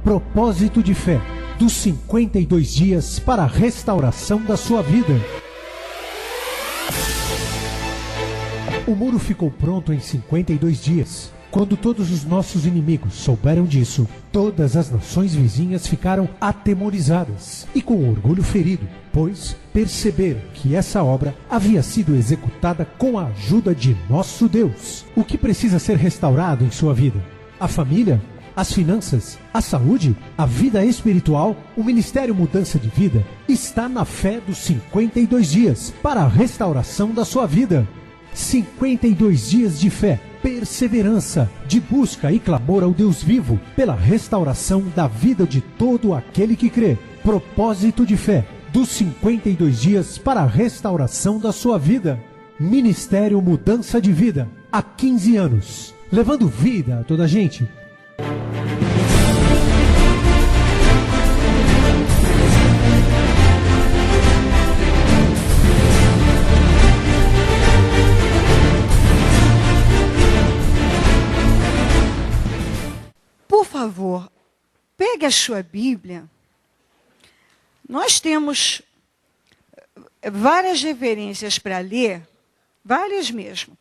Propósito de Fé, dos 52 dias para a restauração da sua vida. O muro ficou pronto em 52 dias. Quando todos os nossos inimigos souberam disso, todas as nações vizinhas ficaram atemorizadas e com orgulho ferido, pois perceberam que essa obra havia sido executada com a ajuda de nosso Deus. O que precisa ser restaurado em sua vida? A família? As finanças? A saúde? A vida espiritual? O Ministério Mudança de Vida está na fé dos 52 dias para a restauração da sua vida. 52 dias de fé, perseverança, de busca e clamor ao Deus vivo pela restauração da vida de todo aquele que crê. Propósito de Fé, dos 52 dias para a restauração da sua vida. Ministério Mudança de Vida, há 15 anos, levando vida a toda a gente. Por favor, pegue a sua Bíblia. Nós temos várias referências para ler, várias mesmo,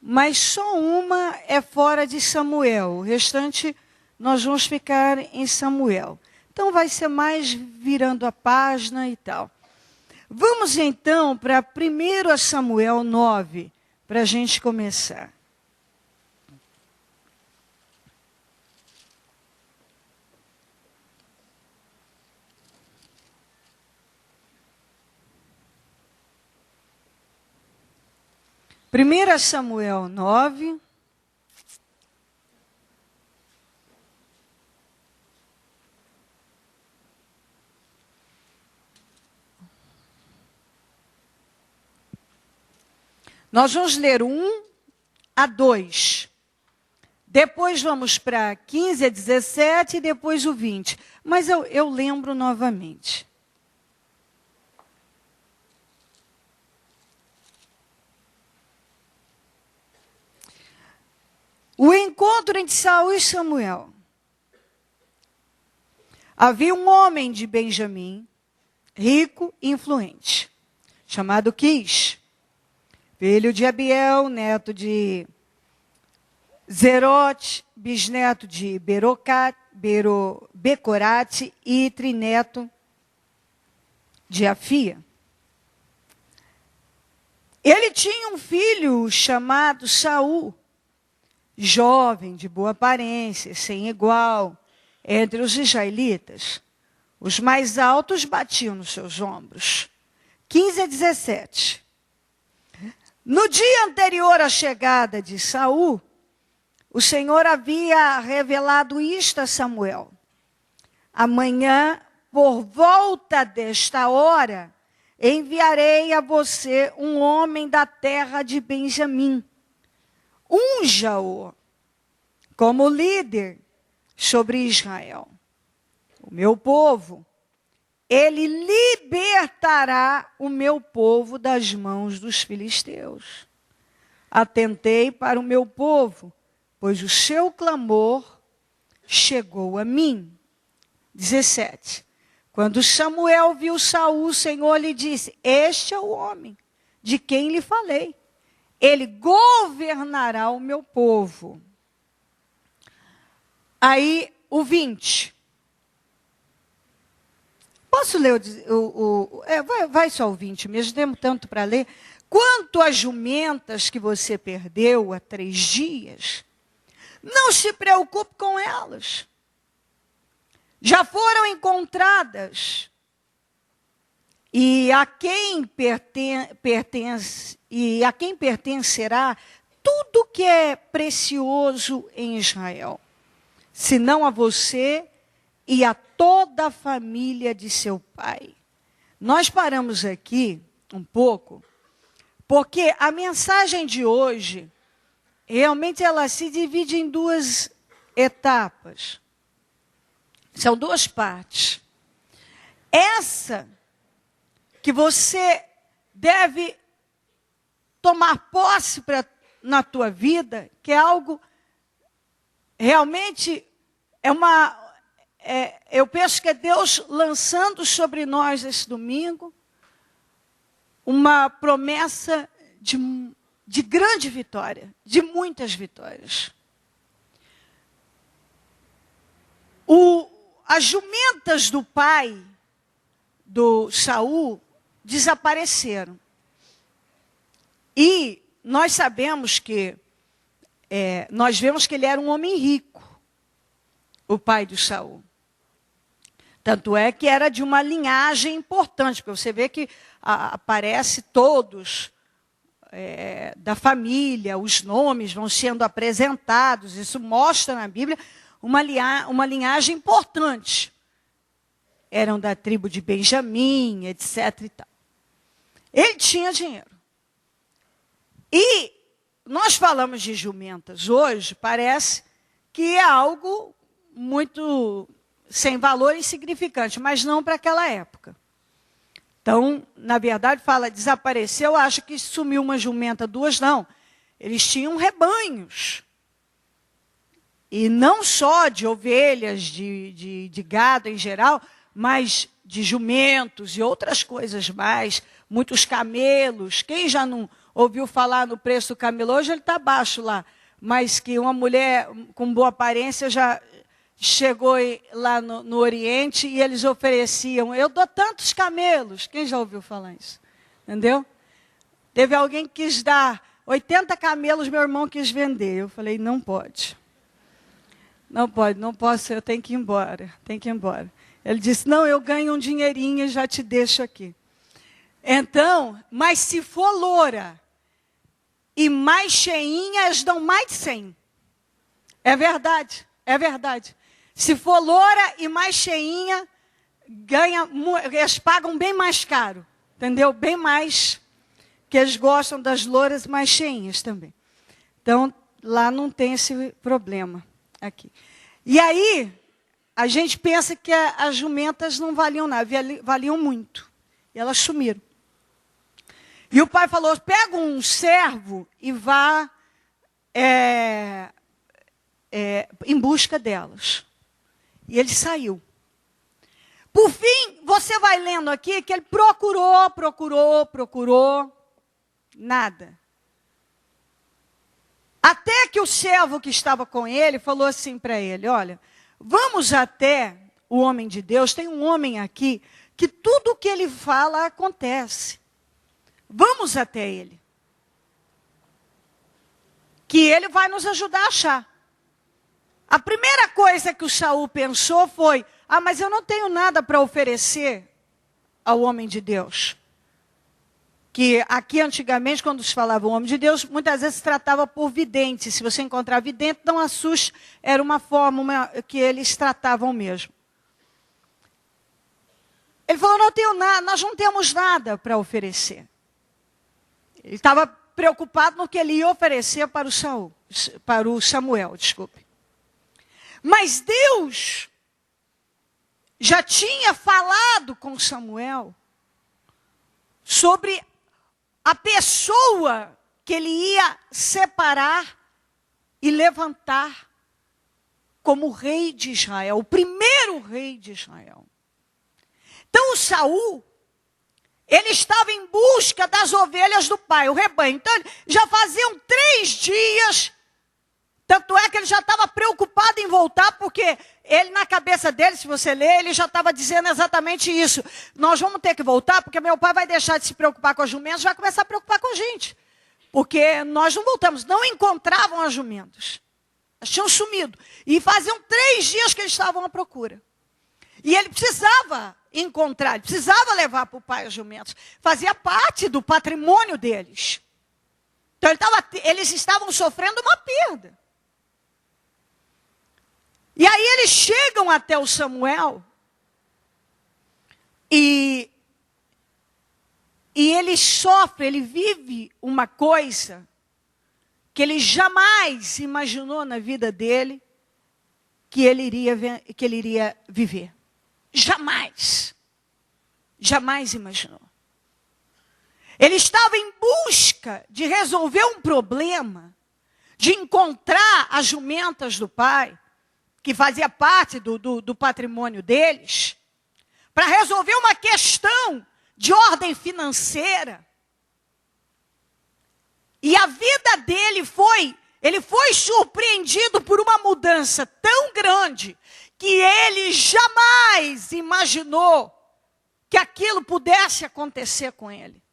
mas só uma é fora de Samuel. O restante nós vamos ficar em Samuel. Então vai ser mais virando a página e tal. Vamos então para 1 Samuel 9, para a gente começar. Primeira Samuel 9. Nós vamos ler 1 a 2. Depois vamos para 15 a 17 e depois o 20. Mas eu lembro novamente. O encontro entre Saul e Samuel. Havia um homem de Benjamim, rico e influente, chamado Quis, filho de Abiel, neto de Zerote, bisneto de Becorate e trineto de Afia. Ele tinha um filho chamado Saul, jovem, de boa aparência, sem igual, entre os israelitas. Os mais altos batiam nos seus ombros. 15 a 17. No dia anterior à chegada de Saul, o Senhor havia revelado isto a Samuel. Amanhã, por volta desta hora, enviarei a você um homem da terra de Benjamim. Unja-o como líder sobre Israel, o meu povo. Ele libertará o meu povo das mãos dos filisteus. Atentei para o meu povo, pois o seu clamor chegou a mim. 17. Quando Samuel viu Saul, o Senhor lhe disse: este é o homem de quem lhe falei. Ele governará o meu povo. Aí, o 20. Posso ler vai só o 20 mesmo, temos tanto para ler. Quanto às jumentas que você perdeu há 3 dias, não se preocupe com elas. Já foram encontradas. E a quem pertencerá tudo que é precioso em Israel, senão a você e a toda a família de seu pai. Nós paramos aqui um pouco, porque a mensagem de hoje, realmente ela se divide em 2 etapas. São 2 partes. Essa que você deve tomar posse na tua vida, que é algo realmente eu penso que é Deus lançando sobre nós esse domingo uma promessa de grande vitória, de muitas vitórias. As jumentas do pai do Saul desapareceram. E nós sabemos que, nós vemos que ele era um homem rico, o pai do Saul. Tanto é que era de uma linhagem importante, porque você vê que aparece todos da família, os nomes vão sendo apresentados, isso mostra na Bíblia uma linhagem importante. Eram da tribo de Benjamim, etc. e tal. Ele tinha dinheiro. E nós falamos de jumentas hoje, parece que é algo muito sem valor e insignificante, mas não para aquela época. Então, na verdade, fala, desapareceu, acho que sumiu uma jumenta, duas, não. Eles tinham rebanhos. E não só de ovelhas, de gado em geral, mas de jumentos e outras coisas mais, muitos camelos. Quem já não ouviu falar no preço do camelo? Hoje ele está baixo lá, mas que uma mulher com boa aparência já chegou lá no Oriente e eles ofereciam, eu dou tantos camelos. Quem já ouviu falar isso? Entendeu? Teve alguém que quis dar 80 camelos, meu irmão quis vender. Eu falei, não pode. Não pode, não posso, eu tenho que ir embora, tenho que ir embora. Ele disse, não, eu ganho um dinheirinho e já te deixo aqui. Então, mas se for loura e mais cheinha, eles dão mais de 100. É verdade, é verdade. Se for loura e mais cheinha, eles pagam bem mais caro. Entendeu? Bem mais, que eles gostam das louras mais cheinhas também. Então, lá não tem esse problema aqui. E aí, a gente pensa que as jumentas não valiam nada, valiam muito. E elas sumiram. E o pai falou, pega um servo e vá em busca delas. E ele saiu. Por fim, você vai lendo aqui que ele procurou, nada. Até que o servo que estava com ele falou assim para ele, olha, vamos até o homem de Deus, tem um homem aqui que tudo o que ele fala acontece. Vamos até ele. Que ele vai nos ajudar a achar. A primeira coisa que o Saul pensou foi, mas eu não tenho nada para oferecer ao homem de Deus. Que aqui antigamente, quando se falava o homem de Deus, muitas vezes se tratava por vidente. Se você encontrar vidente, não assuste, era uma forma que eles tratavam mesmo. Ele falou, não tenho nada, nós não temos nada para oferecer. Ele estava preocupado no que ele ia oferecer para o Samuel, desculpe. Mas Deus já tinha falado com Samuel sobre a pessoa que ele ia separar e levantar como rei de Israel, o primeiro rei de Israel. Então o Saul, ele estava em busca das ovelhas do pai, o rebanho. Então já faziam 3 dias, tanto é que ele já estava preocupado em voltar, porque ele, na cabeça dele, se você ler, ele já estava dizendo exatamente isso. Nós vamos ter que voltar, porque meu pai vai deixar de se preocupar com as jumentas, vai começar a preocupar com a gente. Porque nós não voltamos, não encontravam as jumentas. Elas tinham sumido. E faziam 3 dias que eles estavam à procura. E ele precisava encontrar, ele precisava levar para o pai as jumentas. Fazia parte do patrimônio deles. Então eles estavam sofrendo uma perda. E aí eles chegam até o Samuel e ele sofre, ele vive uma coisa que ele jamais imaginou na vida dele que ele iria viver. Jamais. Jamais imaginou. Ele estava em busca de resolver um problema, de encontrar as jumentas do pai. que fazia parte do patrimônio deles, para resolver uma questão de ordem financeira. E a vida dele ele foi surpreendido por uma mudança tão grande que ele jamais imaginou que aquilo pudesse acontecer com ele.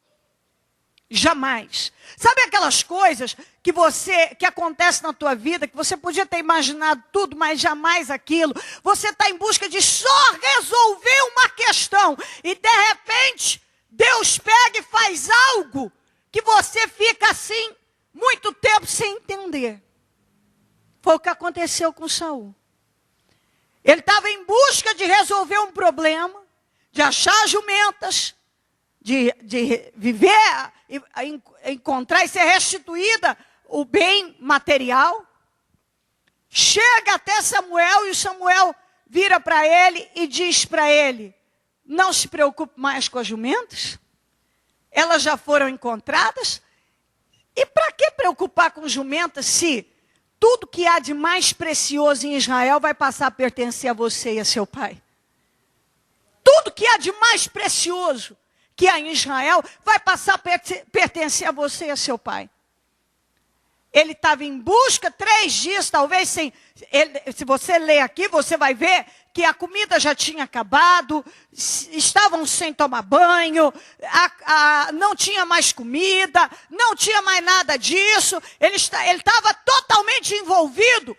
Jamais. Sabe aquelas coisas que acontecem na tua vida, que você podia ter imaginado tudo, mas jamais aquilo. Você está em busca de só resolver uma questão. E de repente, Deus pega e faz algo que você fica assim, muito tempo sem entender. Foi o que aconteceu com Saul. Ele estava em busca de resolver um problema, de achar jumentas, de viver, encontrar e ser restituída o bem material. Chega até Samuel e o Samuel vira para ele e diz para ele: não se preocupe mais com as jumentas, elas já foram encontradas. E para que preocupar com jumentas se tudo que há de mais precioso em Israel vai passar a pertencer a você e a seu pai? Tudo que há de mais precioso que há em Israel vai passar a pertencer a você e a seu pai. Ele estava em busca 3 dias, talvez sem... se você ler aqui, você vai ver que a comida já tinha acabado, estavam sem tomar banho, não tinha mais comida, não tinha mais nada disso. Ele estava totalmente envolvido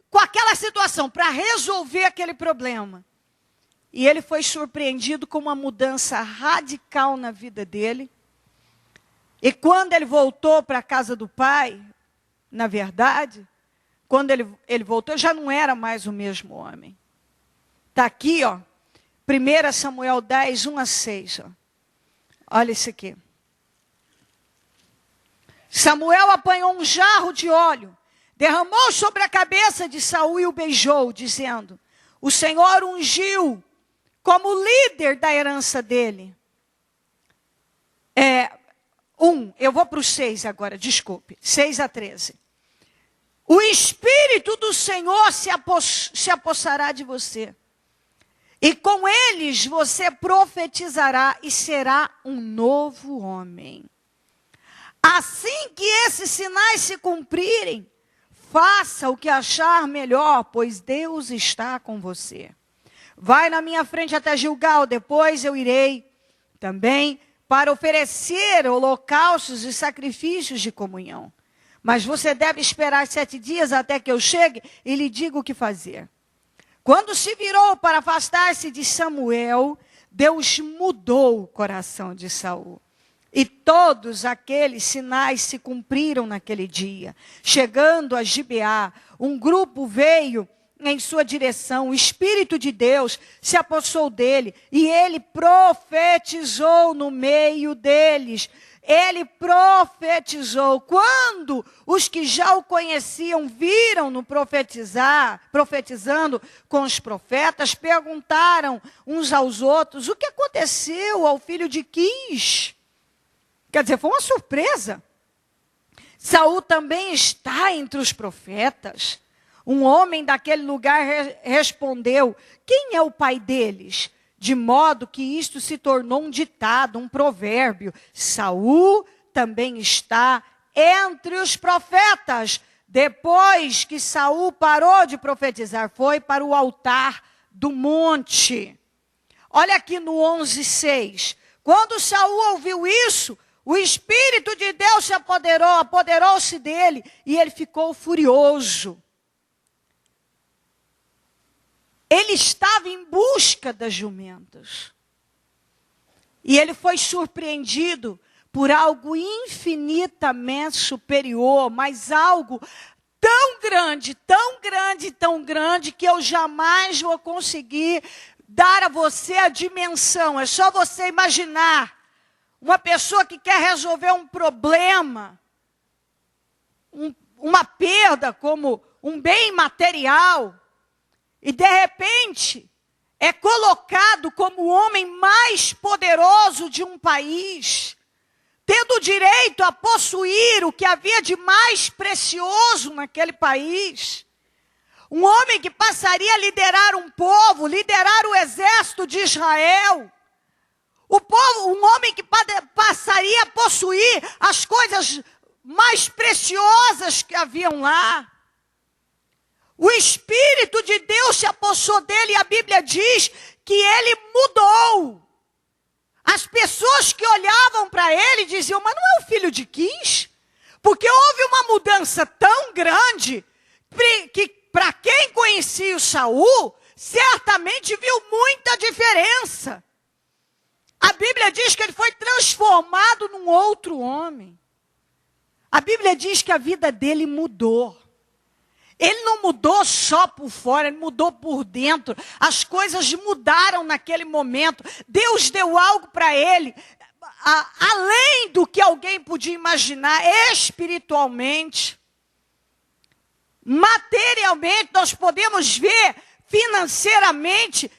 com aquela situação para resolver aquele problema. E ele foi surpreendido com uma mudança radical na vida dele. E quando ele voltou para a casa do pai, na verdade, quando ele voltou, já não era mais o mesmo homem. Está aqui, ó, 1 Samuel 10, 1-6. Ó. Olha isso aqui. Samuel apanhou um jarro de óleo, derramou sobre a cabeça de Saul e o beijou, dizendo: o Senhor ungiu como líder da herança dele. Eu vou para o 6 agora, desculpe. 6-13. O Espírito do Senhor se apossará de você. E com eles você profetizará e será um novo homem. Assim que esses sinais se cumprirem, faça o que achar melhor, pois Deus está com você. Vai na minha frente até Gilgal, depois eu irei também para oferecer holocaustos e sacrifícios de comunhão. Mas você deve esperar 7 dias até que eu chegue e lhe diga o que fazer. Quando se virou para afastar-se de Samuel, Deus mudou o coração de Saul. E todos aqueles sinais se cumpriram naquele dia. Chegando a Gibeá, um grupo veio em sua direção, o Espírito de Deus se apossou dele e ele profetizou no meio deles. Ele profetizou. Quando os que já o conheciam viram-no profetizando com os profetas, perguntaram uns aos outros: o que aconteceu ao filho de Quis? Quer dizer, foi uma surpresa. Saul também está entre os profetas. Um homem daquele lugar respondeu: quem é o pai deles? De modo que isto se tornou um ditado, um provérbio. Saul também está entre os profetas. Depois que Saul parou de profetizar, foi para o altar do monte. Olha aqui no 11:6. Quando Saul ouviu isso, o Espírito de Deus se apoderou-se dele e ele ficou furioso. Ele estava em busca das jumentas. E ele foi surpreendido por algo infinitamente superior, mas algo tão grande, tão grande, tão grande, que eu jamais vou conseguir dar a você a dimensão. É só você imaginar uma pessoa que quer resolver um problema, uma perda como um bem material, e de repente é colocado como o homem mais poderoso de um país, tendo o direito a possuir o que havia de mais precioso naquele país. Um homem que passaria a liderar um povo, liderar o exército de Israel. Um homem que passaria a possuir as coisas mais preciosas que haviam lá. O Espírito de Deus se apossou dele e a Bíblia diz que ele mudou. As pessoas que olhavam para ele diziam, mas não é o filho de Quis? Porque houve uma mudança tão grande que para quem conhecia o Saul, certamente viu muita diferença. A Bíblia diz que ele foi transformado num outro homem. A Bíblia diz que a vida dele mudou. Ele não mudou só por fora, ele mudou por dentro. As coisas mudaram naquele momento. Deus deu algo para ele, além do que alguém podia imaginar, espiritualmente. Materialmente, nós podemos ver, financeiramente,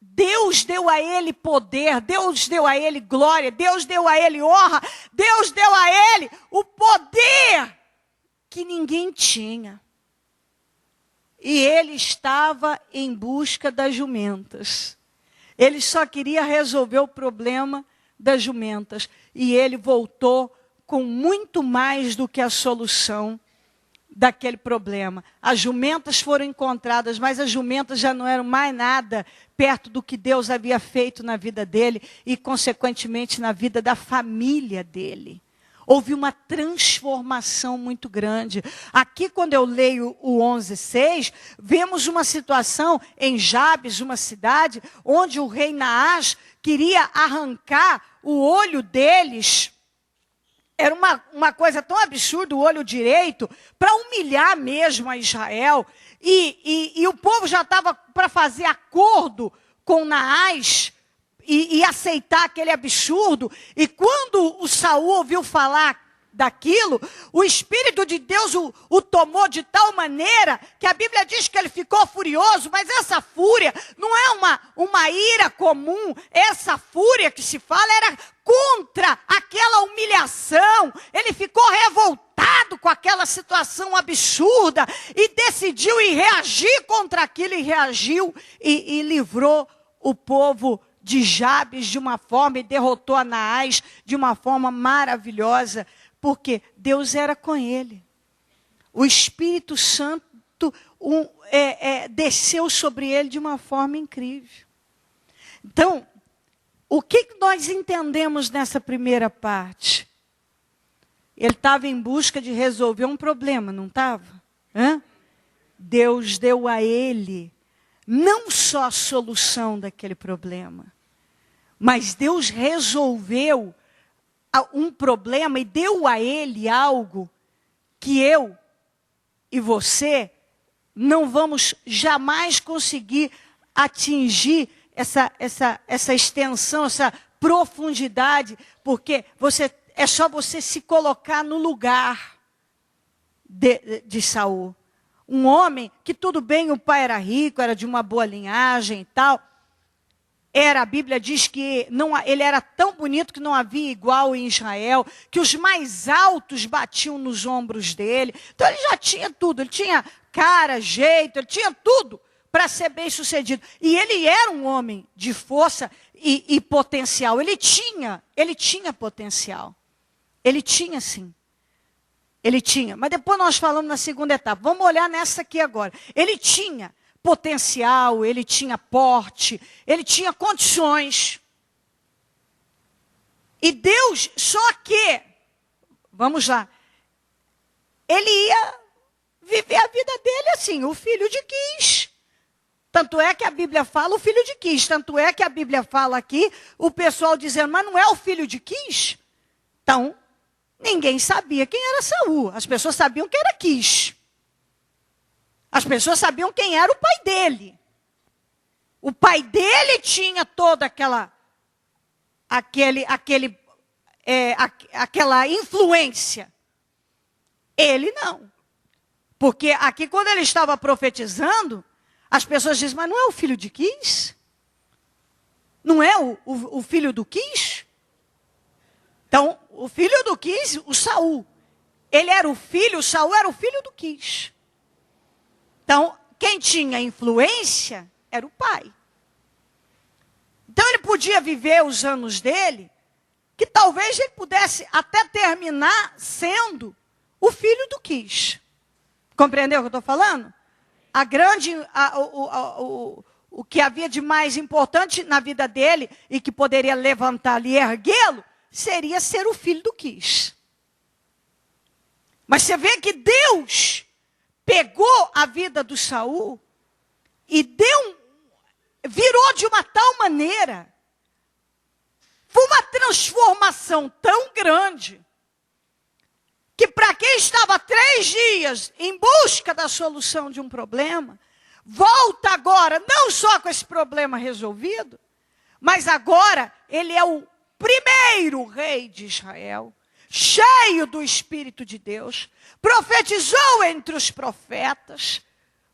Deus deu a ele poder, Deus deu a ele glória, Deus deu a ele honra, Deus deu a ele o poder que ninguém tinha. E ele estava em busca das jumentas. Ele só queria resolver o problema das jumentas. E ele voltou com muito mais do que a solução daquele problema. As jumentas foram encontradas, mas as jumentas já não eram mais nada perto do que Deus havia feito na vida dele e, consequentemente, na vida da família dele. Houve uma transformação muito grande. Aqui, quando eu leio o 11:6, vemos uma situação em Jabes, uma cidade, onde o rei Naás queria arrancar o olho deles. Era uma coisa tão absurda, o olho direito, para humilhar mesmo a Israel. E o povo já estava para fazer acordo com Naás e aceitar aquele absurdo. E quando o Saul ouviu falar daquilo, o Espírito de Deus o tomou de tal maneira que a Bíblia diz que ele ficou furioso, mas essa fúria não é uma ira comum. Essa fúria que se fala era contra aquela humilhação. Ele ficou revoltado com aquela situação absurda e decidiu ir reagir contra aquilo e reagiu e livrou o povo de Jabes de uma forma e derrotou a Naás de uma forma maravilhosa, porque Deus era com ele. O Espírito Santo desceu sobre ele de uma forma incrível. Então, o que nós entendemos nessa primeira parte? Ele estava em busca de resolver um problema, não estava? Deus deu a ele não só a solução daquele problema, mas Deus resolveu um problema e deu a ele algo que eu e você não vamos jamais conseguir atingir essa extensão, essa profundidade, porque é só você se colocar no lugar de Saul. Um homem que, tudo bem, o pai era rico, era de uma boa linhagem e tal. A Bíblia diz que ele era tão bonito que não havia igual em Israel, que os mais altos batiam nos ombros dele. Então ele já tinha tudo, ele tinha cara, jeito, ele tinha tudo para ser bem sucedido. E ele era um homem de força e potencial. Ele tinha potencial. Ele tinha sim. Ele tinha. Mas depois nós falamos na segunda etapa. Vamos olhar nessa aqui agora. Ele tinha potencial, ele tinha porte, ele tinha condições. E Deus, só que, vamos lá, ele ia viver a vida dele assim, o filho de Quis. Tanto é que a Bíblia fala o filho de Quis, tanto é que a Bíblia fala aqui, o pessoal dizendo, mas não é o filho de Quis? Então, ninguém sabia quem era Saul, as pessoas sabiam quem era Quis. As pessoas sabiam quem era o pai dele. O pai dele tinha toda aquela influência. Ele não. Porque aqui, quando ele estava profetizando, as pessoas dizem, mas não é o filho de Quis? Não é o filho do Quis? Então, o filho do Quis, o Saul. Ele era o filho, o Saul era o filho do Quis. Então, quem tinha influência era o pai. Então ele podia viver os anos dele, que talvez ele pudesse até terminar sendo o filho do Quis. Compreendeu o que eu estou falando? O que havia de mais importante na vida dele e que poderia levantá-lo e erguê-lo, seria ser o filho do Quis. Mas você vê que Deus pegou a vida do Saul e virou de uma tal maneira. Foi uma transformação tão grande que para quem estava 3 dias em busca da solução de um problema, volta agora não só com esse problema resolvido, mas agora ele é o primeiro rei de Israel, cheio do Espírito de Deus, profetizou entre os profetas,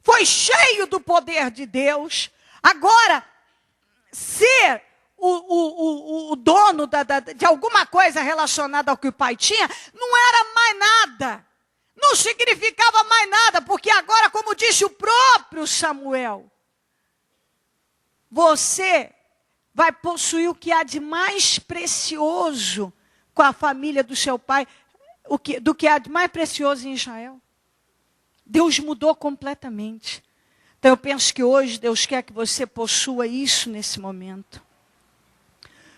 foi cheio do poder de Deus. Agora, ser o dono de alguma coisa relacionada ao que o pai tinha, não era mais nada. Não significava mais nada, porque agora, como disse o próprio Samuel, você vai possuir o que há de mais precioso com a família do seu pai, do que há de mais precioso em Israel. Deus mudou completamente. Então eu penso que hoje Deus quer que você possua isso nesse momento.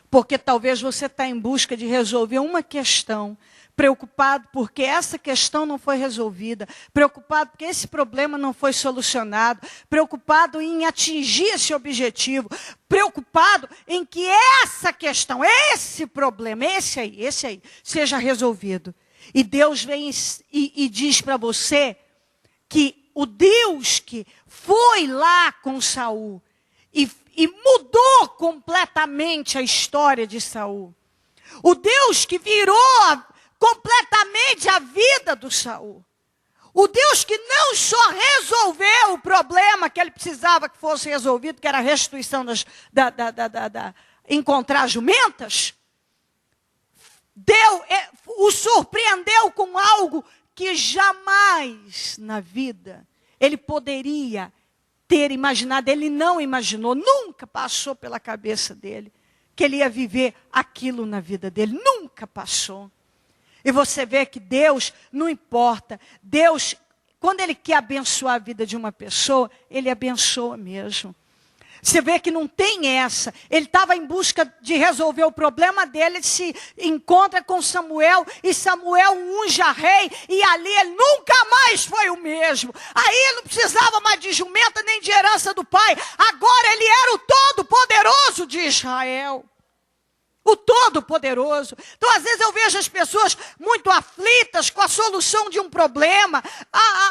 Porque talvez você está em busca de resolver uma questão, preocupado porque essa questão não foi resolvida, preocupado porque esse problema não foi solucionado, preocupado em atingir esse objetivo, preocupado em que essa questão, esse problema, esse aí, seja resolvido. E Deus vem e diz para você que o Deus que foi lá com Saul e mudou completamente a história de Saul. O Deus que virou completamente a vida do Saul. O Deus que não só resolveu o problema que ele precisava que fosse resolvido, que era a restituição encontrar jumentas, o surpreendeu com algo que jamais na vida ele poderia ter imaginado. Ele não imaginou, nunca passou pela cabeça dele que ele ia viver aquilo na vida dele. Nunca passou. E você vê que Deus, não importa, Deus, quando Ele quer abençoar a vida de uma pessoa, Ele abençoa mesmo. Você vê que não tem essa. Ele estava em busca de resolver o problema dele, ele se encontra com Samuel, e Samuel unge a rei, e ali ele nunca mais foi o mesmo. Aí ele não precisava mais de jumenta nem de herança do pai. Agora ele era o Todo-Poderoso de Israel. O Todo-Poderoso. Então, às vezes eu vejo as pessoas muito aflitas com a solução de um problema,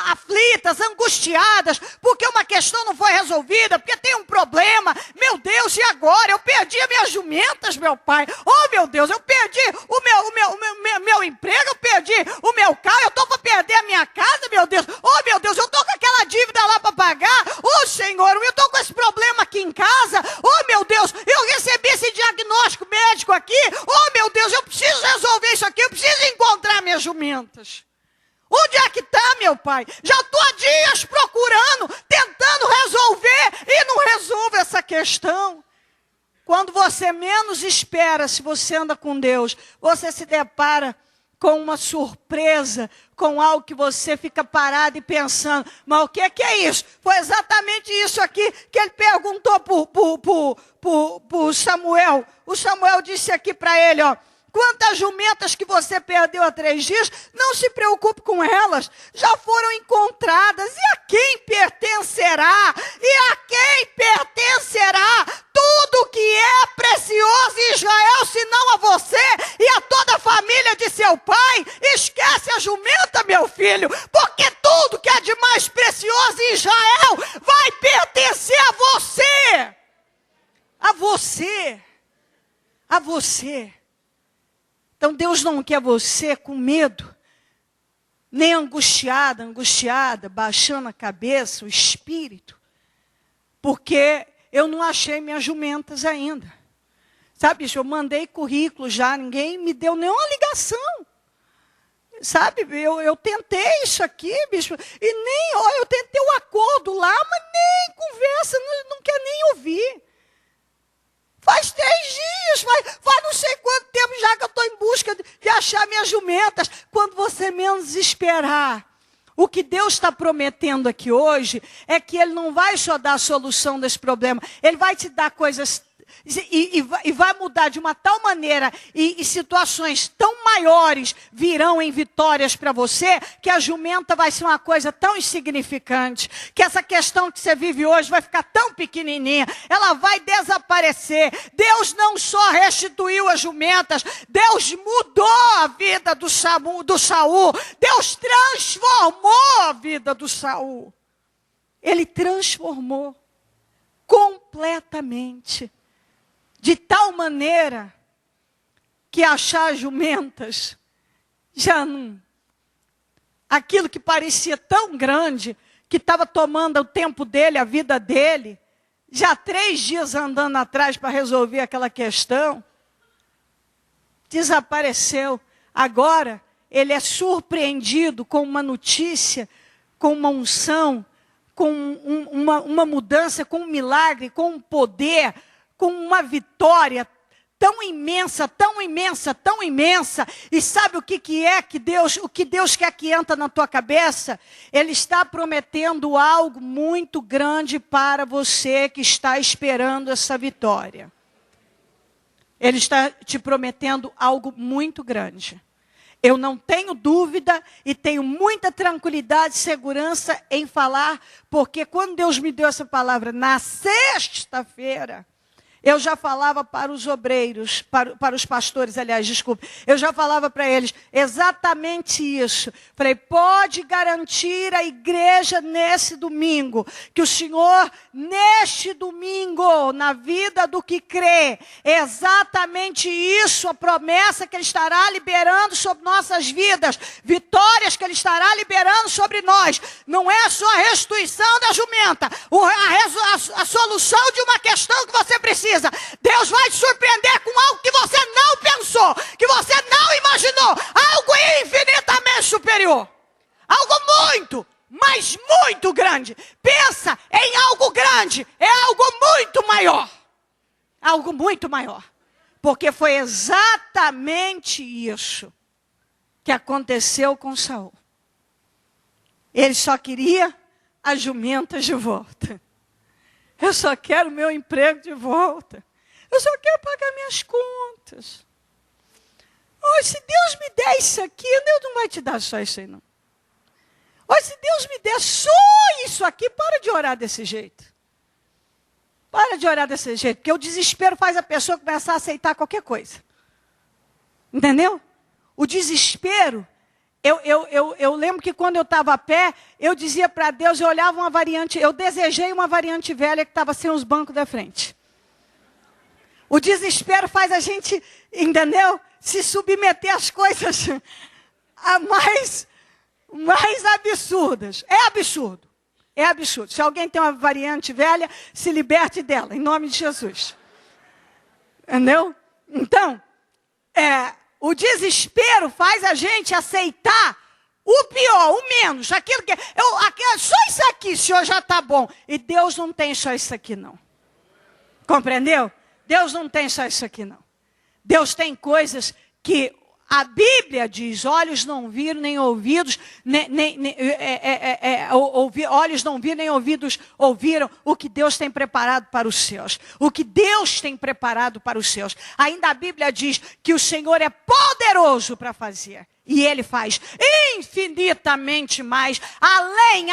aflitas, angustiadas, porque uma questão não foi resolvida, porque tem um problema. Meu Deus, e agora? Eu perdi as minhas jumentas, meu pai. Oh, meu Deus, eu perdi o meu emprego, eu perdi o meu carro, eu estou para perder a minha casa, meu Deus. Oh, meu Deus, eu estou com aquela dívida lá para pagar. Oh, Senhor, eu estou com esse problema aqui em casa. Oh, meu Deus, eu recebi esse diagnóstico médico aqui, oh meu Deus, eu preciso resolver isso aqui, eu preciso encontrar minhas jumentas. Onde é que está, meu pai? Já estou há dias procurando, tentando resolver e não resolvo essa questão. Quando você menos espera, se você anda com Deus, você se depara com uma surpresa, com algo que você fica parado e pensando, mas o que é isso? Foi exatamente isso aqui que ele perguntou por Samuel. O Samuel disse aqui para ele, ó, quantas jumentas que você perdeu há 3 dias, não se preocupe com elas, já foram encontradas. E a quem pertencerá? E a quem pertencerá tudo que é precioso em Israel, senão a você e a toda a família de seu pai? Esquece a jumenta, meu filho, porque tudo que é de mais precioso em Israel vai pertencer a você. A você. A você. Então Deus não quer você com medo, nem angustiada, baixando a cabeça, o espírito, porque eu não achei minhas jumentas ainda. Sabe, bicho, eu mandei currículo já, ninguém me deu nenhuma ligação. Sabe, eu tentei isso aqui, bispo, e nem, eu tentei o acordo lá, mas nem conversa, não quer nem ouvir. Faz 3 dias, faz não sei quanto tempo já que eu estou em busca de achar minhas jumentas. Quando você menos esperar. O que Deus está prometendo aqui hoje é que Ele não vai só dar a solução desse problema, Ele vai te dar coisas e vai mudar de uma tal maneira e situações tão maiores virão em vitórias para você, que a jumenta vai ser uma coisa tão insignificante, que essa questão que você vive hoje vai ficar tão pequenininha, ela vai desaparecer. Deus não só restituiu as jumentas, Deus mudou a vida do Saul, Deus transformou a vida do Saul. Ele transformou completamente. De tal maneira que achar jumentas já não... Aquilo que parecia tão grande, que estava tomando o tempo dele, a vida dele, já 3 dias andando atrás para resolver aquela questão, desapareceu. Agora, ele é surpreendido com uma notícia, com uma unção, com uma mudança, com um milagre, com um poder, com uma vitória tão imensa, tão imensa, tão imensa. E sabe o que é que o que Deus quer que entra na tua cabeça? Ele está prometendo algo muito grande para você que está esperando essa vitória. Ele está te prometendo algo muito grande. Eu não tenho dúvida e tenho muita tranquilidade e segurança em falar, porque quando Deus me deu essa palavra na sexta-feira, eu já falava para os obreiros, para os pastores, aliás, desculpe. Eu já falava para eles exatamente isso. Falei, pode garantir a igreja nesse domingo, que o Senhor, neste domingo, na vida do que crê, exatamente isso, a promessa que Ele estará liberando sobre nossas vidas, vitórias que Ele estará liberando sobre nós. Não é só a restituição da jumenta, a solução de uma questão que você precisa. Deus vai te surpreender com algo que você não pensou, que você não imaginou, algo infinitamente superior, algo muito, mas muito grande. Pensa em algo grande, é algo muito maior, porque foi exatamente isso que aconteceu com Saul. Ele só queria as jumentas de volta. Eu só quero o meu emprego de volta. Eu só quero pagar minhas contas. Oh, se Deus me der isso aqui, Deus não vai te dar só isso aí, não. Oh, se Deus me der só isso aqui, para de orar desse jeito. Para de orar desse jeito, porque o desespero faz a pessoa começar a aceitar qualquer coisa. Entendeu? O desespero... Eu lembro que quando eu estava a pé, eu dizia para Deus, eu olhava uma variante, eu desejei uma variante velha que estava sem os bancos da frente. O desespero faz a gente, entendeu? Se submeter às coisas mais absurdas. É absurdo. É absurdo. Se alguém tem uma variante velha, se liberte dela, em nome de Jesus. Entendeu? Então, o desespero faz a gente aceitar o pior, o menos, aquilo que... só isso aqui, Senhor, já está bom. E Deus não tem só isso aqui, não. Compreendeu? Deus não tem só isso aqui, não. Deus tem coisas que a Bíblia diz, olhos não viram, nem ouvidos, olhos não viram, nem ouvidos ouviram o que Deus tem preparado para os seus. O que Deus tem preparado para os seus. Ainda a Bíblia diz que o Senhor é poderoso para fazer. E Ele faz infinitamente mais, além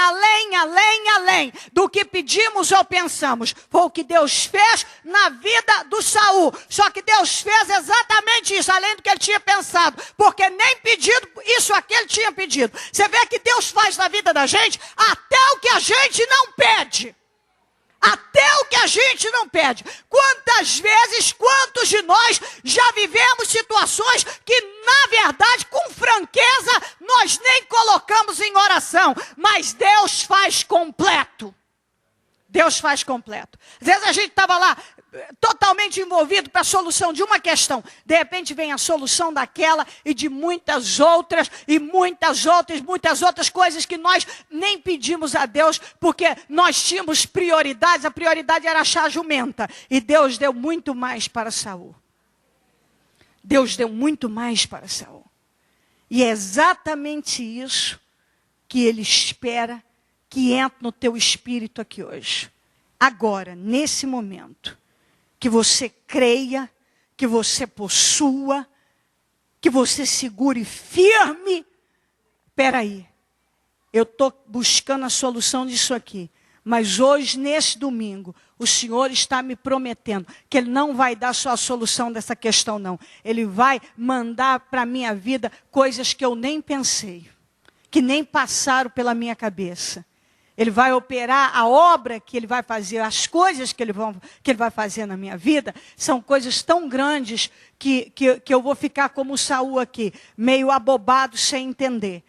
do que pedimos ou pensamos. Foi o que Deus fez na vida do Saul. Só que Deus fez exatamente isso, além do que ele tinha pensado. Porque nem pedido, isso aqui ele tinha pedido. Você vê que Deus faz na vida da gente até o que a gente não pede. Até o que a gente não pede. Quantas vezes, quantos de nós já vivemos situações que, na verdade, com franqueza, nós nem colocamos em oração. Mas Deus faz completo. Deus faz completo. Às vezes a gente estava lá totalmente envolvido para a solução de uma questão. De repente vem a solução daquela e de muitas outras, e muitas outras coisas que nós nem pedimos a Deus, porque nós tínhamos prioridades. A prioridade era achar a jumenta. E Deus deu muito mais para Saul. Deus deu muito mais para Saul. E é exatamente isso que Ele espera que entre no teu espírito aqui hoje. Agora, nesse momento, que você creia, que você possua, que você segure firme. Espera aí, eu estou buscando a solução disso aqui. Mas hoje, nesse domingo, o Senhor está me prometendo que Ele não vai dar só a solução dessa questão, não. Ele vai mandar para a minha vida coisas que eu nem pensei, que nem passaram pela minha cabeça. Ele vai operar a obra que Ele vai fazer, as coisas que Ele vai fazer na minha vida, são coisas tão grandes que eu vou ficar como Saul aqui, meio abobado, sem entender.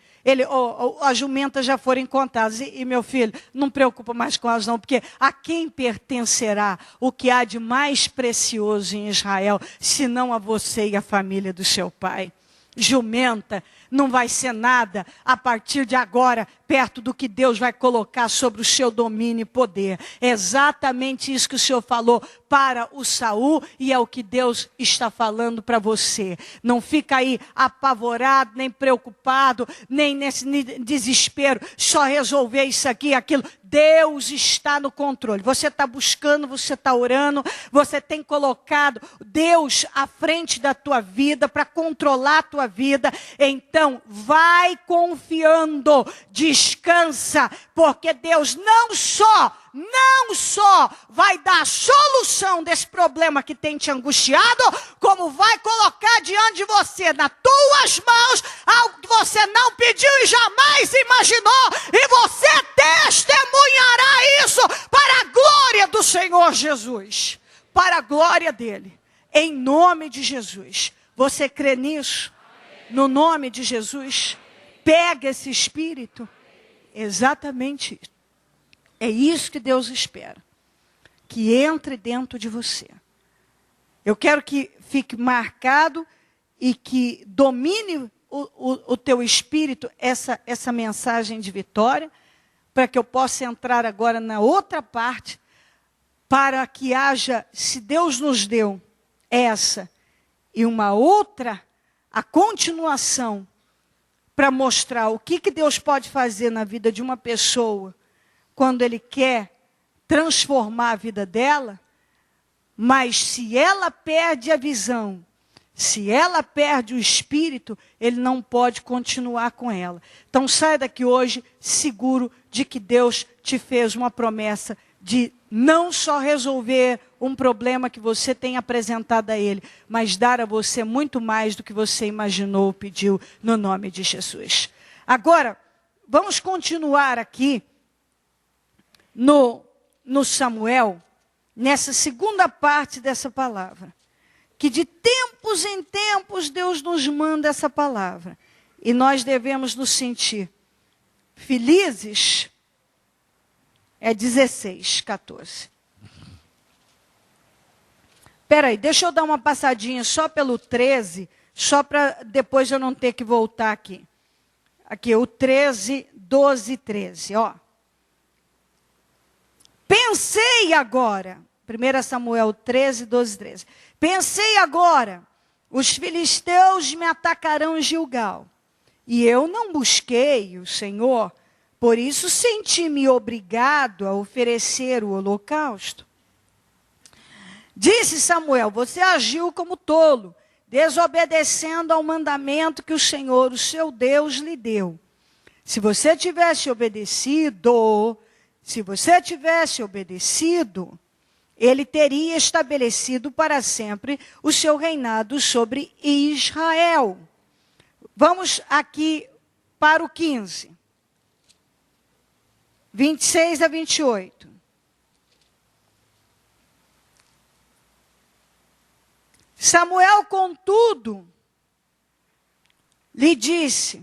As jumentas já foram encontradas. E meu filho, não preocupa mais com elas não, porque a quem pertencerá o que há de mais precioso em Israel, senão a você e a família do seu pai? Jumenta não vai ser nada a partir de agora, perto do que Deus vai colocar sobre o seu domínio e poder. É exatamente isso que o Senhor falou para o Saul e é o que Deus está falando para você. Não fica aí apavorado, nem preocupado, nem nesse desespero, só resolver isso aqui e aquilo. Deus está no controle. Você está buscando, você está orando, você tem colocado Deus à frente da tua vida para controlar a tua vida. Então, vai confiando, descansa, porque Deus não só vai dar a solução desse problema que tem te angustiado, como vai colocar diante de você, nas tuas mãos, algo que você não pediu e jamais imaginou, e você testemunhará isso para a glória do Senhor Jesus, para a glória dele, em nome de Jesus. Você crê nisso? No nome de Jesus, pega esse espírito, exatamente isso. É isso que Deus espera, que entre dentro de você. Eu quero que fique marcado e que domine o teu espírito essa mensagem de vitória, para que eu possa entrar agora na outra parte, para que haja, se Deus nos deu essa e uma outra, a continuação, para mostrar o que Deus pode fazer na vida de uma pessoa, quando Ele quer transformar a vida dela, mas se ela perde a visão, se ela perde o espírito, Ele não pode continuar com ela. Então saia daqui hoje seguro de que Deus te fez uma promessa de não só resolver um problema que você tem apresentado a Ele, mas dar a você muito mais do que você imaginou ou pediu, no nome de Jesus. Agora, vamos continuar aqui no Samuel, nessa segunda parte dessa palavra, que de tempos em tempos Deus nos manda essa palavra, e nós devemos nos sentir felizes. É 16, 14. Espera aí, deixa eu dar uma passadinha só pelo 13, só para depois eu não ter que voltar aqui. Aqui, o 13, 12 e 13, ó. Pensei agora, 1 Samuel 13, 12 e 13. Pensei agora, os filisteus me atacarão em Gilgal. E eu não busquei o Senhor, por isso senti-me obrigado a oferecer o holocausto. Disse Samuel, você agiu como tolo, desobedecendo ao mandamento que o Senhor, o seu Deus, lhe deu. Se você tivesse obedecido, Ele teria estabelecido para sempre o seu reinado sobre Israel. Vamos aqui para o 15. 26 a 28. Samuel, contudo, lhe disse,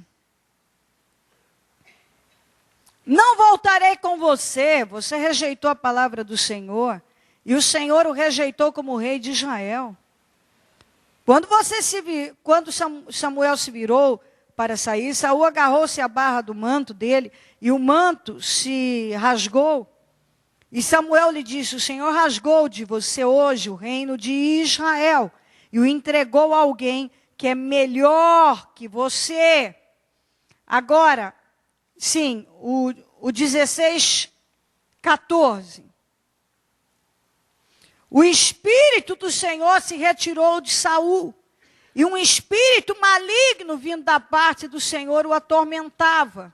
não voltarei com você, você rejeitou a palavra do Senhor, e o Senhor o rejeitou como rei de Israel. Quando Samuel se virou para sair, Saul agarrou-se à barra do manto dele, e o manto se rasgou. E Samuel lhe disse: o Senhor rasgou de você hoje o reino de Israel, e o entregou a alguém que é melhor que você. Agora, sim, o 16:14. O espírito do Senhor se retirou de Saul, e um espírito maligno vindo da parte do Senhor o atormentava.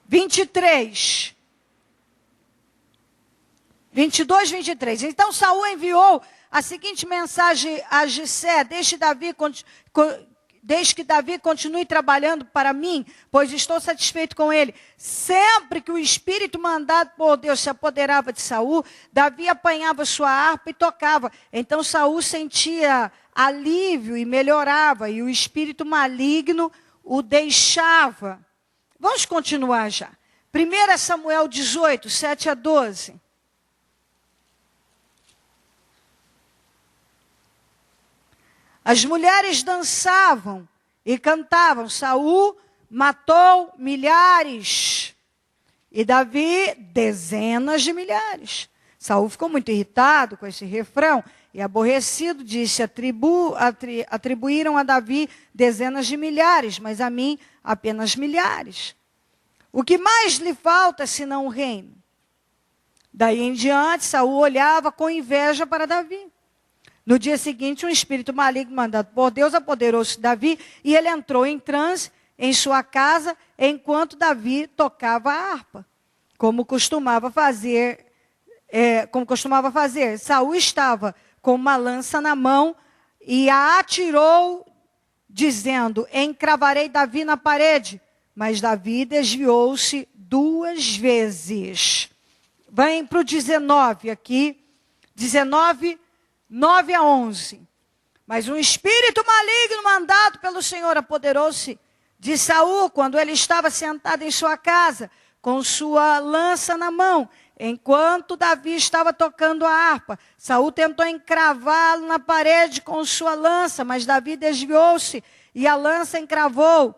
22, 23. Então Saul enviou a seguinte mensagem a Jessé: Deixe que Davi continue trabalhando para mim, pois estou satisfeito com ele. Sempre que o espírito mandado por Deus se apoderava de Saul, Davi apanhava sua harpa e tocava. Então Saul sentia alívio e melhorava, e o espírito maligno o deixava. Vamos continuar já. 1 Samuel 18, 7-12. As mulheres dançavam e cantavam: Saul matou milhares e Davi dezenas de milhares. Saul ficou muito irritado com esse refrão e aborrecido disse: atribuíram a Davi dezenas de milhares, mas a mim apenas milhares. O que mais lhe falta senão o reino? Daí em diante, Saul olhava com inveja para Davi. No dia seguinte, um espírito maligno mandado por Deus apoderou-se de Davi e ele entrou em transe em sua casa enquanto Davi tocava a harpa, como costumava fazer. Saul estava com uma lança na mão e a atirou, dizendo: encravarei Davi na parede. Mas Davi desviou-se 2 vezes. Vem para o 19 aqui, 19, 9-11. Mas um espírito maligno mandado pelo Senhor apoderou-se de Saul quando ele estava sentado em sua casa, com sua lança na mão, enquanto Davi estava tocando a harpa. Saul tentou encravá-lo na parede com sua lança, mas Davi desviou-se e a lança encravou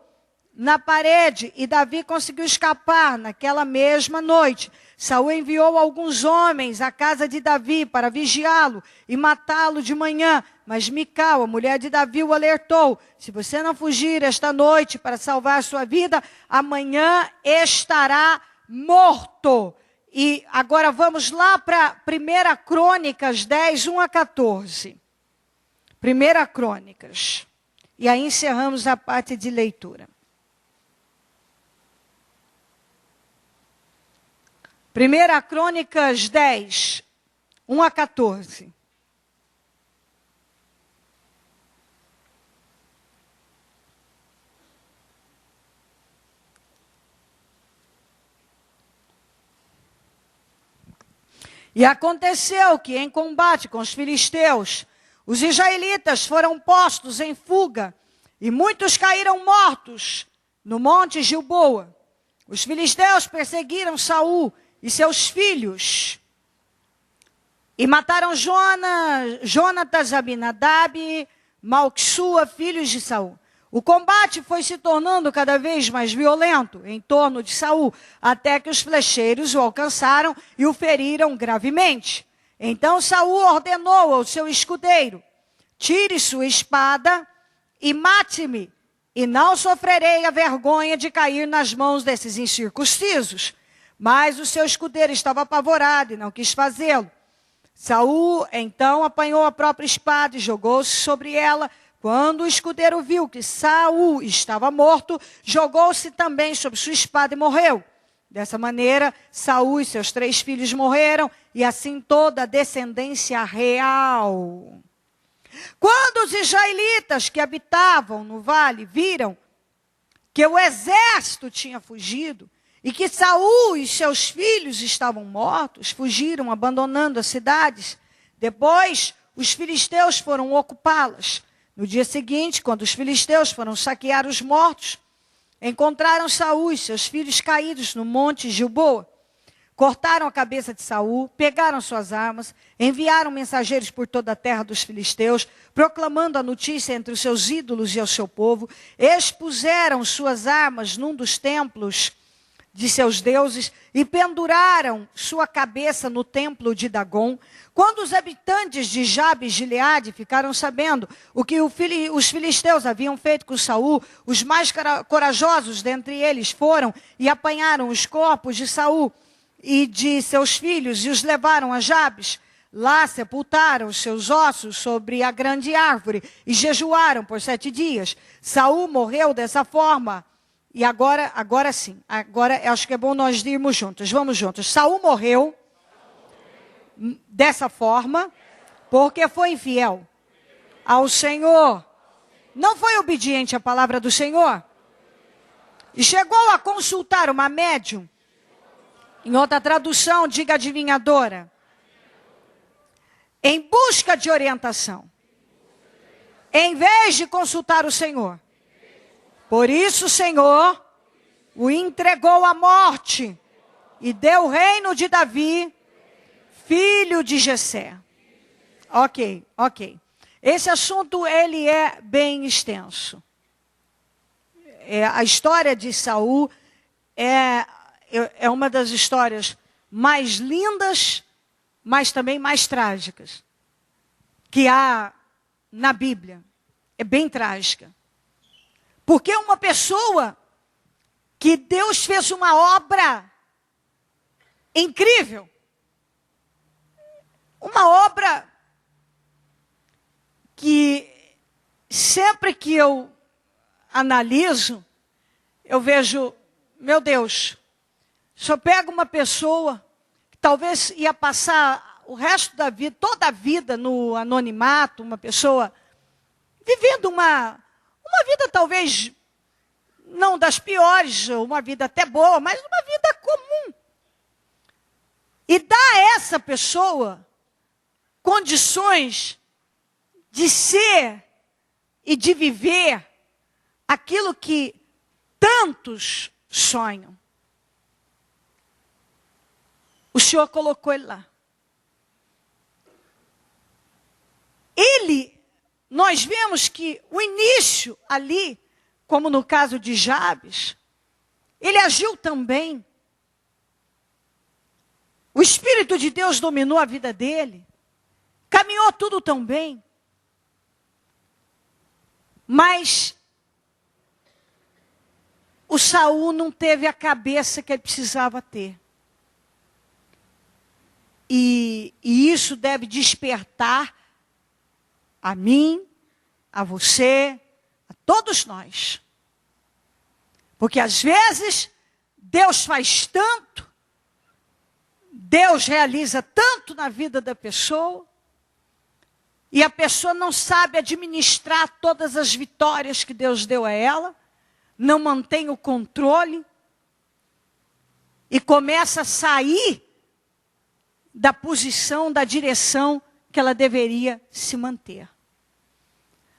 na parede, e Davi conseguiu escapar naquela mesma noite. Saul enviou alguns homens à casa de Davi para vigiá-lo e matá-lo de manhã. Mas Mical, a mulher de Davi, o alertou: se você não fugir esta noite para salvar sua vida, amanhã estará morto. E agora vamos lá para 1 Crônicas 10, 1-14. 1 Crônicas. E aí encerramos a parte de leitura. 1 Crônicas 10, 1-14. E aconteceu que em combate com os filisteus, os israelitas foram postos em fuga, e muitos caíram mortos no monte Gilboa. Os filisteus perseguiram Saul e seus filhos, e mataram Jonatas, Abinadab, Malquissua, filhos de Saul. O combate foi se tornando cada vez mais violento em torno de Saul, até que os flecheiros o alcançaram e o feriram gravemente. Então Saul ordenou ao seu escudeiro: tire sua espada e mate-me, e não sofrerei a vergonha de cair nas mãos desses incircuncisos. Mas o seu escudeiro estava apavorado e não quis fazê-lo. Saul então apanhou a própria espada e jogou-se sobre ela. Quando o escudeiro viu que Saul estava morto, jogou-se também sobre sua espada e morreu. Dessa maneira, Saul e seus 3 filhos morreram, e assim toda a descendência real. Quando os israelitas que habitavam no vale viram que o exército tinha fugido, e que Saul e seus filhos estavam mortos, fugiram, abandonando as cidades. Depois, os filisteus foram ocupá-las. No dia seguinte, quando os filisteus foram saquear os mortos, encontraram Saul e seus filhos caídos no monte Gilboa. cortaram a cabeça de Saul, pegaram suas armas, enviaram mensageiros por toda a terra dos filisteus, proclamando a notícia entre os seus ídolos e ao seu povo, expuseram suas armas num dos templos de seus deuses e penduraram sua cabeça no templo de Dagom. Quando os habitantes de Jabes de Gileade ficaram sabendo o que os filisteus haviam feito com Saul, os mais corajosos dentre eles foram e apanharam os corpos de Saul e de seus filhos e os levaram a Jabes. Lá sepultaram os seus ossos sobre a grande árvore e jejuaram por 7 dias. Saul morreu dessa forma. E agora sim, agora acho que é bom nós irmos juntos. Vamos juntos. Saul morreu dessa forma porque foi infiel ao Senhor. Não foi obediente à palavra do Senhor. E chegou a consultar uma médium. Em outra tradução, diga adivinhadora. Em busca de orientação. Em vez de consultar o Senhor. Por isso o Senhor o entregou à morte e deu o reino de Davi, filho de Jessé. Ok. Esse assunto, ele é bem extenso. A história de Saul é uma das histórias mais lindas, mas também mais trágicas que há na Bíblia. É bem trágica. Porque uma pessoa que Deus fez uma obra incrível, uma obra que sempre que eu analiso, eu vejo, meu Deus, se eu pego uma pessoa que talvez ia passar o resto da vida, toda a vida no anonimato, uma pessoa vivendo uma vida talvez não das piores, uma vida até boa, mas uma vida comum. E dá a essa pessoa condições de ser e de viver aquilo que tantos sonham. O Senhor colocou ele lá. Nós vemos que o início ali, como no caso de Jabes, ele agiu também. O Espírito de Deus dominou a vida dele. Caminhou tudo tão bem. Mas o Saul não teve a cabeça que ele precisava ter. E isso deve despertar a mim, a você, a todos nós. Porque às vezes Deus faz tanto, Deus realiza tanto na vida da pessoa, e a pessoa não sabe administrar todas as vitórias que Deus deu a ela, não mantém o controle, e começa a sair da posição, da direção que ela deveria se manter.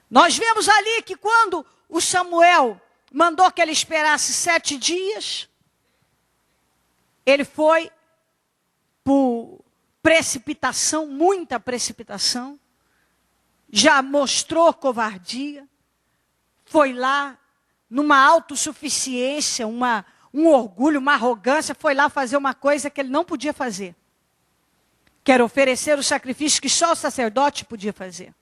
Nós vemos ali que quando o Samuel mandou que ele esperasse 7 dias, ele foi por precipitação, muita precipitação, já mostrou covardia, foi lá numa autossuficiência, um orgulho, uma arrogância, foi lá fazer uma coisa que ele não podia fazer. Que era oferecer o sacrifício que só o sacerdote podia fazer.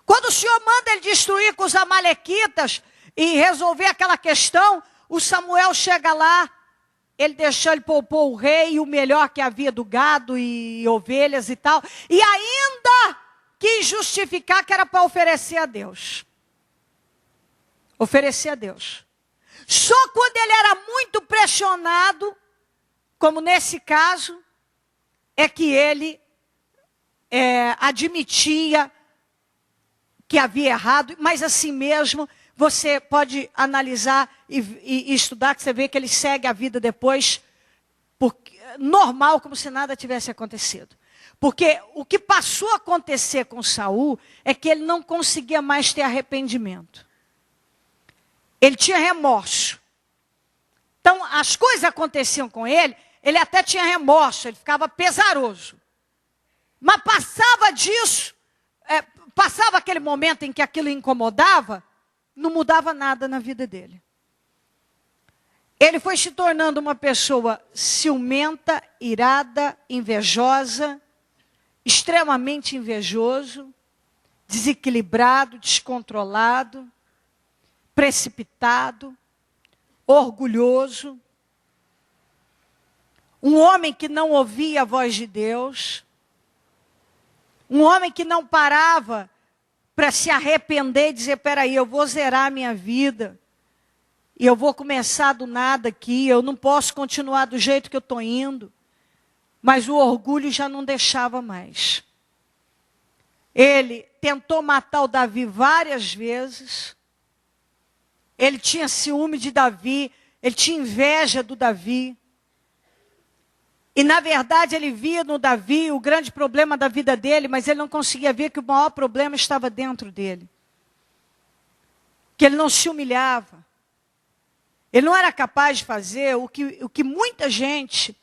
Quando o Senhor manda ele destruir com os amalequitas e resolver aquela questão, o Samuel chega lá, ele poupou o rei e o melhor que havia do gado e ovelhas e tal, e ainda quis justificar que era para oferecer a Deus. Oferecer a Deus. Só quando ele era muito pressionado, como nesse caso, é que ele admitia que havia errado, mas assim mesmo, você pode analisar e estudar, que você vê que ele segue a vida depois, normal, como se nada tivesse acontecido. Porque o que passou a acontecer com Saul é que ele não conseguia mais ter arrependimento. Ele tinha remorso. Então, as coisas aconteciam com ele, ele até tinha remorso, ele ficava pesaroso. Mas passava disso, passava aquele momento em que aquilo incomodava, não mudava nada na vida dele. Ele foi se tornando uma pessoa ciumenta, irada, invejosa, extremamente invejoso, desequilibrado, descontrolado, precipitado, orgulhoso. Um homem que não ouvia a voz de Deus. Um homem que não parava para se arrepender e dizer, peraí, eu vou zerar a minha vida. E eu vou começar do nada aqui, eu não posso continuar do jeito que eu estou indo. Mas o orgulho já não deixava mais. Ele tentou matar o Davi várias vezes. Ele tinha ciúme de Davi, ele tinha inveja do Davi. E na verdade ele via no Davi o grande problema da vida dele, mas ele não conseguia ver que o maior problema estava dentro dele. Que ele não se humilhava. Ele não era capaz de fazer o que muita gente,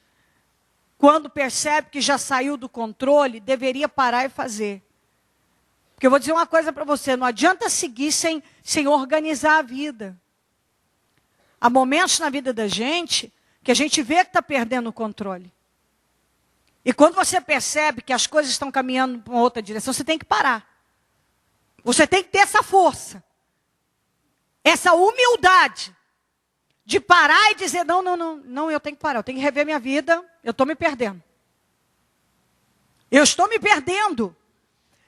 quando percebe que já saiu do controle, deveria parar e fazer. Porque eu vou dizer uma coisa para você, não adianta seguir sem organizar a vida. Há momentos na vida da gente que a gente vê que está perdendo o controle. E quando você percebe que as coisas estão caminhando para uma outra direção, você tem que parar. Você tem que ter essa força, essa humildade de parar e dizer, não, eu tenho que parar, eu tenho que rever minha vida, eu estou me perdendo. Eu estou me perdendo.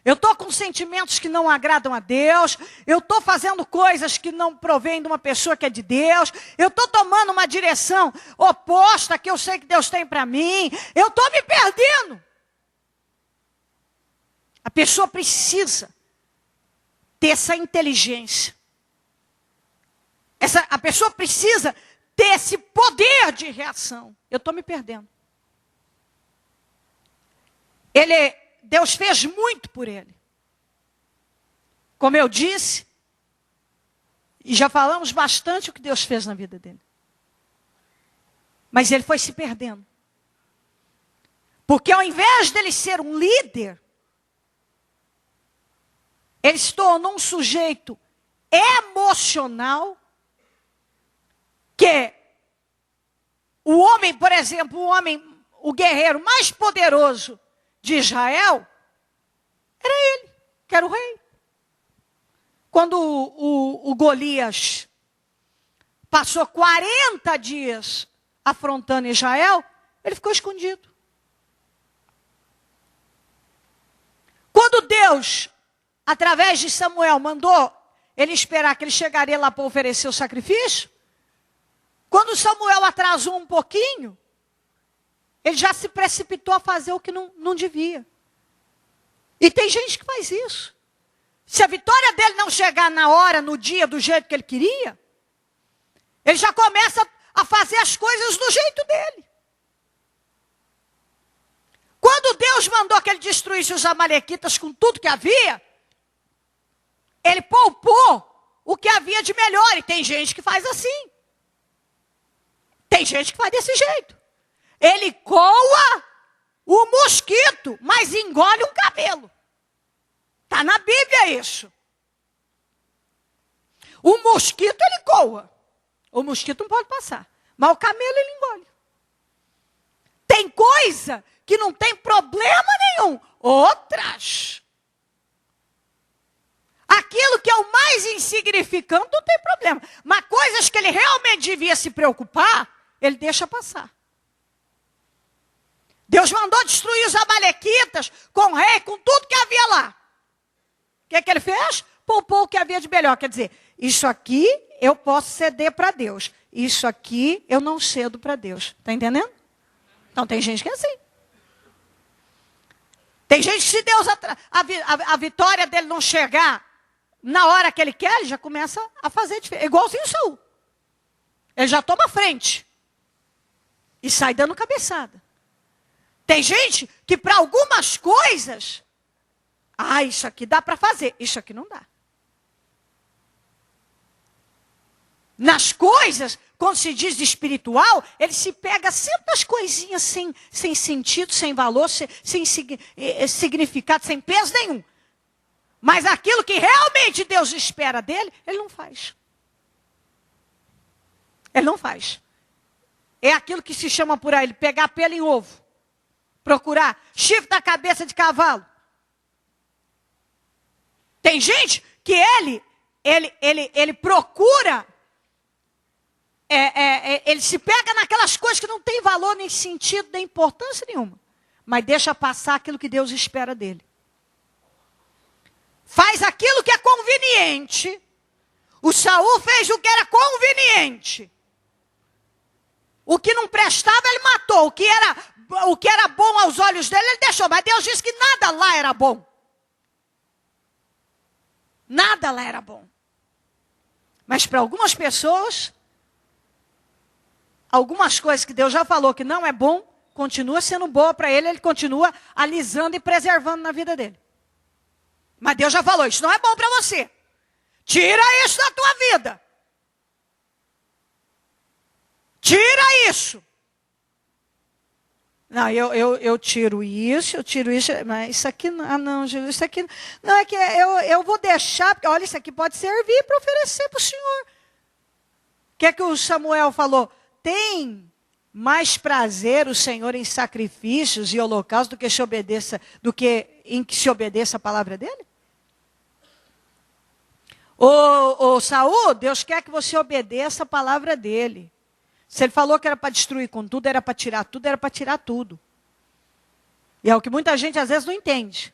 Eu estou com sentimentos que não agradam a Deus. Eu estou fazendo coisas que não provêm de uma pessoa que é de Deus. Eu estou tomando uma direção oposta que eu sei que Deus tem para mim. Eu estou me perdendo. A pessoa precisa ter essa inteligência. A pessoa precisa ter esse poder de reação. Eu estou me perdendo. Deus fez muito por ele. Como eu disse, e já falamos bastante o que Deus fez na vida dele. Mas ele foi se perdendo. Porque ao invés dele ser um líder, ele se tornou um sujeito emocional, que o homem, por exemplo, o guerreiro mais poderoso de Israel, era ele, que era o rei. Quando o Golias passou 40 dias afrontando Israel, ele ficou escondido. Quando Deus, através de Samuel, mandou ele esperar que ele chegaria lá para oferecer o sacrifício, quando Samuel atrasou um pouquinho, ele já se precipitou a fazer o que não devia. E tem gente que faz isso. Se a vitória dele não chegar na hora, no dia, do jeito que ele queria, ele já começa a fazer as coisas do jeito dele. Quando Deus mandou que ele destruísse os amalequitas com tudo que havia, ele poupou o que havia de melhor. E tem gente que faz assim. Tem gente que faz desse jeito. Ele coa o mosquito, mas engole um cabelo. Está na Bíblia isso. O mosquito ele coa. O mosquito não pode passar. Mas o camelo ele engole. Tem coisa que não tem problema nenhum. Outras. Aquilo que é o mais insignificante não tem problema. Mas coisas que ele realmente devia se preocupar, ele deixa passar. Deus mandou destruir os amalequitas com o rei, com tudo que havia lá. O que ele fez? Poupou o que havia de melhor. Quer dizer, isso aqui eu posso ceder para Deus. Isso aqui eu não cedo para Deus. Está entendendo? Então tem gente que é assim. Tem gente que se Deus a vitória dele não chegar na hora que ele quer, ele já começa a fazer diferente. Igualzinho o Saul. Ele já toma frente. E sai dando cabeçada. Tem gente que para algumas coisas, isso aqui dá para fazer, isso aqui não dá. nas coisas, quando se diz de espiritual, ele se pega sempre nas coisinhas sem sentido, sem valor, sem significado, sem peso nenhum. Mas aquilo que realmente Deus espera dele, ele não faz. Ele não faz. É aquilo que se chama por aí, ele pegar pelo em ovo. Procurar chifre da cabeça de cavalo. Tem gente que ele procura, ele se pega naquelas coisas que não tem valor, nem sentido, nem importância nenhuma. Mas deixa passar aquilo que Deus espera dele. Faz aquilo que é conveniente. O Saul fez o que era conveniente. O que não prestava, ele matou. O que era bom aos olhos dele, ele deixou. Mas Deus disse que nada lá era bom. Nada lá era bom. Mas para algumas pessoas, algumas coisas que Deus já falou que não é bom, continua sendo boa para ele, ele continua alisando e preservando na vida dele. Mas Deus já falou, isso não é bom para você. Tira isso da tua vida. Tira isso. Não, eu tiro isso, mas isso aqui, não, Jesus, isso aqui, não, é que eu vou deixar, porque olha, isso aqui pode servir para oferecer para o Senhor. O que é que o Samuel falou? Tem mais prazer o Senhor em sacrifícios e holocaustos do que em que se obedeça a palavra dele? Ô Saul, Deus quer que você obedeça a palavra dele. Se ele falou que era para destruir com tudo, era para tirar tudo, era para tirar tudo. E é o que muita gente às vezes não entende.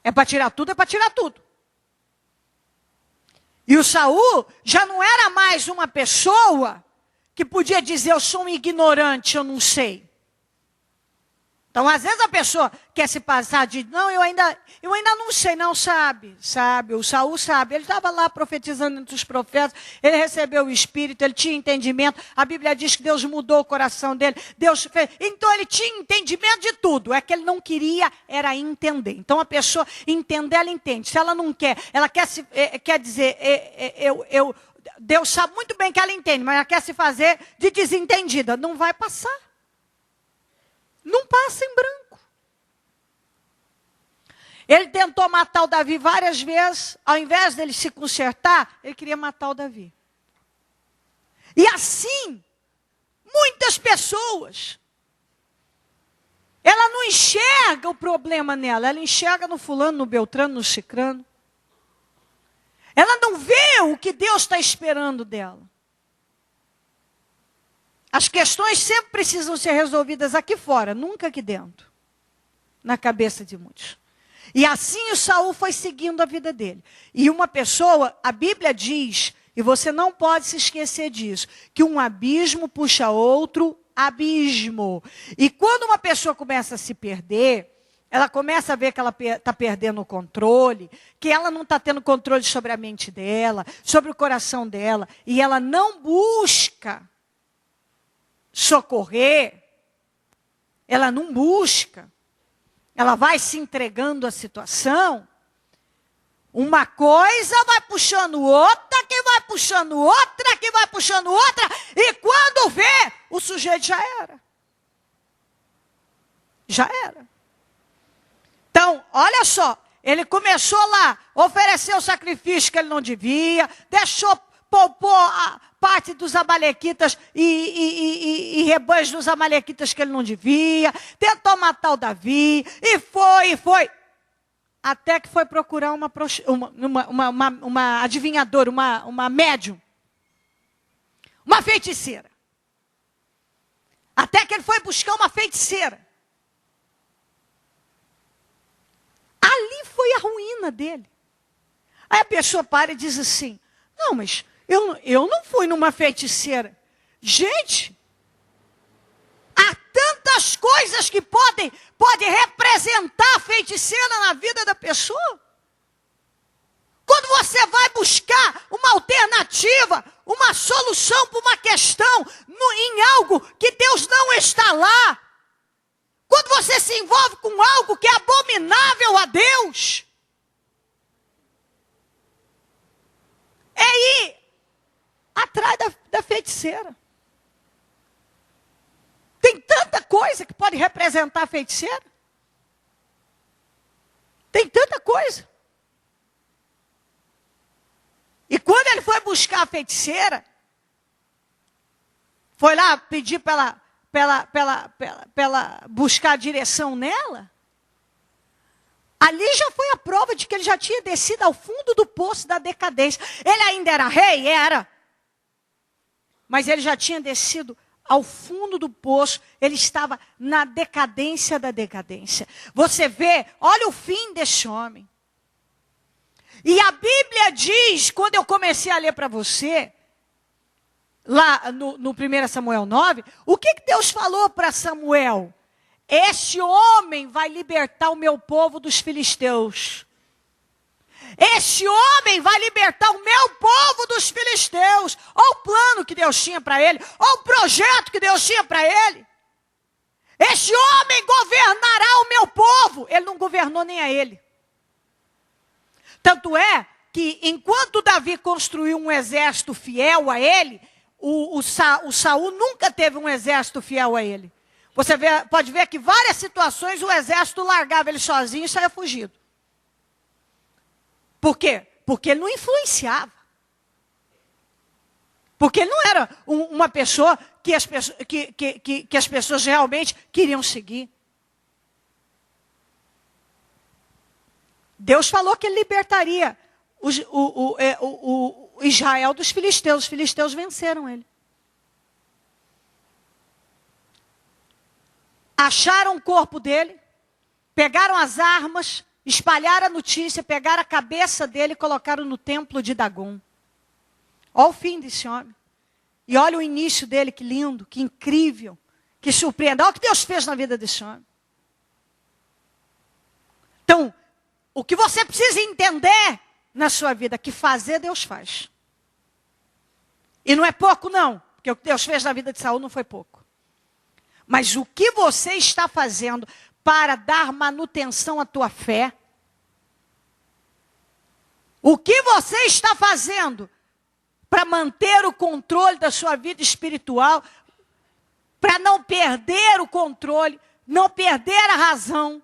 É para tirar tudo, é para tirar tudo. E o Saul já não era mais uma pessoa que podia dizer, eu sou um ignorante, eu não sei. Então, às vezes a pessoa quer se passar de, não, eu ainda não sei, não sabe. O Saul sabe, ele estava lá profetizando entre os profetas, ele recebeu o Espírito, ele tinha entendimento, a Bíblia diz que Deus mudou o coração dele, Deus fez, então ele tinha entendimento de tudo, é que ele não queria, era entender. Então a pessoa entender, ela entende, se ela não quer, ela quer dizer, Deus sabe muito bem que ela entende, mas ela quer se fazer de desentendida, não vai passar. Não passa em branco. Ele tentou matar o Davi várias vezes. Ao invés dele se consertar, ele queria matar o Davi. E assim, muitas pessoas, ela não enxerga o problema nela. Ela enxerga no fulano, no beltrano, no cicrano. Ela não vê o que Deus está esperando dela. As questões sempre precisam ser resolvidas aqui fora, nunca aqui dentro. Na cabeça de muitos. E assim o Saul foi seguindo a vida dele. E uma pessoa, a Bíblia diz, e você não pode se esquecer disso, que um abismo puxa outro abismo. E quando uma pessoa começa a se perder, ela começa a ver que ela está perdendo o controle, que ela não está tendo controle sobre a mente dela, sobre o coração dela, e ela não busca socorrer, ela não busca, ela vai se entregando à situação, uma coisa vai puxando outra, que vai puxando outra, que vai puxando outra, e quando vê, o sujeito já era. Já era. Então, olha só, ele começou lá, ofereceu o sacrifício que ele não devia, poupou a parte dos amalequitas e rebanhos dos amalequitas que ele não devia, tentou matar o Davi, e foi. Até que foi procurar uma adivinhadora, uma médium, uma feiticeira. Até que ele foi buscar uma feiticeira. Ali foi a ruína dele. Aí a pessoa para e diz assim, não, mas eu não fui numa feiticeira. Gente, há tantas coisas que podem representar a feiticeira na vida da pessoa. Quando você vai buscar uma alternativa, uma solução para uma questão, em algo que Deus não está lá. Quando você se envolve com algo que é abominável a Deus. É feiticeira. Tem tanta coisa que pode representar a feiticeira. Tem tanta coisa. E quando ele foi buscar a feiticeira, foi lá pedir para ela buscar a direção nela, ali já foi a prova de que ele já tinha descido ao fundo do poço da decadência. Ele ainda era rei? Era. Mas ele já tinha descido ao fundo do poço, ele estava na decadência da decadência. Você vê, olha o fim desse homem. E a Bíblia diz, quando eu comecei a ler para você, lá no 1 Samuel 9, o que Deus falou para Samuel? Este homem vai libertar o meu povo dos filisteus. Este homem vai libertar o meu povo dos filisteus. Olha o plano que Deus tinha para ele. Olha o projeto que Deus tinha para ele. Este homem governará o meu povo. Ele não governou nem a ele. Tanto é que enquanto Davi construiu um exército fiel a ele, o Saul nunca teve um exército fiel a ele. Você pode ver que várias situações o exército largava ele sozinho e saia fugido. Por quê? Porque ele não influenciava. Porque ele não era uma pessoa que as pessoas realmente queriam seguir. Deus falou que ele libertaria o Israel dos filisteus. Os filisteus venceram ele. Acharam o corpo dele, pegaram as armas, espalharam a notícia, pegaram a cabeça dele e colocaram no templo de Dagom. Olha o fim desse homem. E olha o início dele, que lindo, que incrível, que surpreende. Olha o que Deus fez na vida desse homem. Então, o que você precisa entender na sua vida, que fazer Deus faz. E não é pouco não, porque o que Deus fez na vida de Saul não foi pouco. Mas o que você está fazendo para dar manutenção à tua fé? O que você está fazendo para manter o controle da sua vida espiritual? Para não perder o controle, não perder a razão?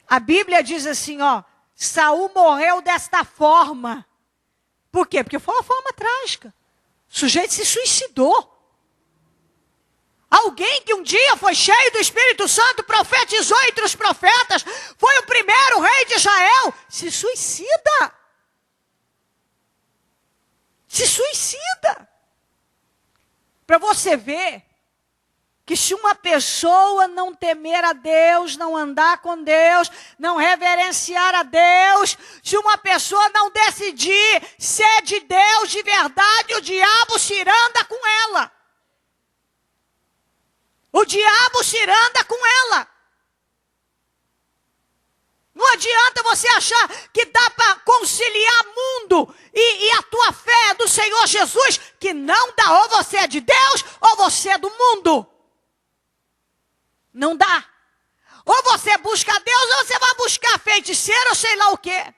A Bíblia diz assim, ó, Saul morreu desta forma. Por quê? Porque foi uma forma trágica. O sujeito se suicidou. Alguém que um dia foi cheio do Espírito Santo, profetizou entre os profetas, foi o primeiro rei de Israel, se suicida. Se suicida. Para você ver que se uma pessoa não temer a Deus, não andar com Deus, não reverenciar a Deus, se uma pessoa não decidir ser de Deus de verdade, o diabo se iranda com ela. O diabo se iranda com ela. Não adianta você achar que dá para conciliar mundo e a tua fé do Senhor Jesus, que não dá, ou você é de Deus, ou você é do mundo. Não dá. Ou você busca Deus, ou você vai buscar feiticeiro, ou sei lá o quê.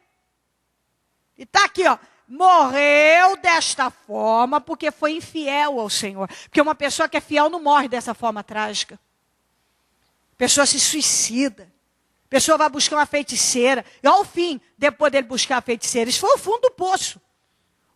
E está aqui, ó. Morreu desta forma porque foi infiel ao Senhor. Porque uma pessoa que é fiel não morre dessa forma trágica. A pessoa se suicida. A pessoa vai buscar uma feiticeira. E ao fim, depois dele buscar a feiticeira, isso foi o fundo do poço.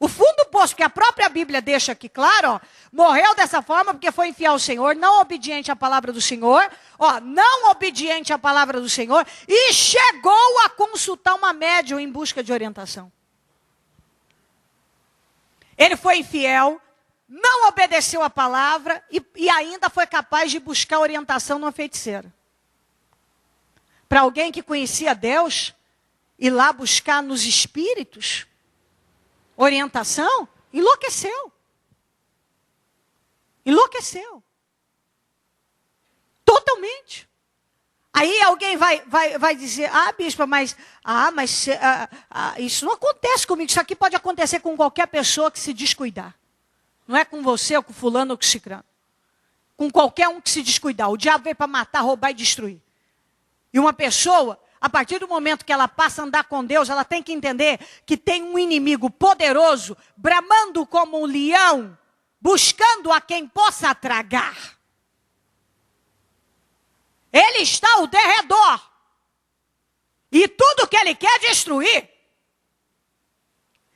O fundo do poço, que a própria Bíblia deixa aqui claro, ó, morreu dessa forma porque foi infiel ao Senhor, não obediente à palavra do Senhor, ó, não obediente à palavra do Senhor, e chegou a consultar uma médium em busca de orientação. Ele foi infiel, não obedeceu a palavra e ainda foi capaz de buscar orientação numa feiticeira. Para alguém que conhecia Deus, ir lá buscar nos espíritos orientação, enlouqueceu. Enlouqueceu. Totalmente. Aí alguém vai dizer, bispa, mas isso não acontece comigo. Isso aqui pode acontecer com qualquer pessoa que se descuidar. Não é com você, ou com fulano, ou com cicrano. Com qualquer um que se descuidar. O diabo veio para matar, roubar e destruir. E uma pessoa, a partir do momento que ela passa a andar com Deus, ela tem que entender que tem um inimigo poderoso, bramando como um leão, buscando a quem possa tragar. Ele está ao derredor. E tudo que ele quer é destruir.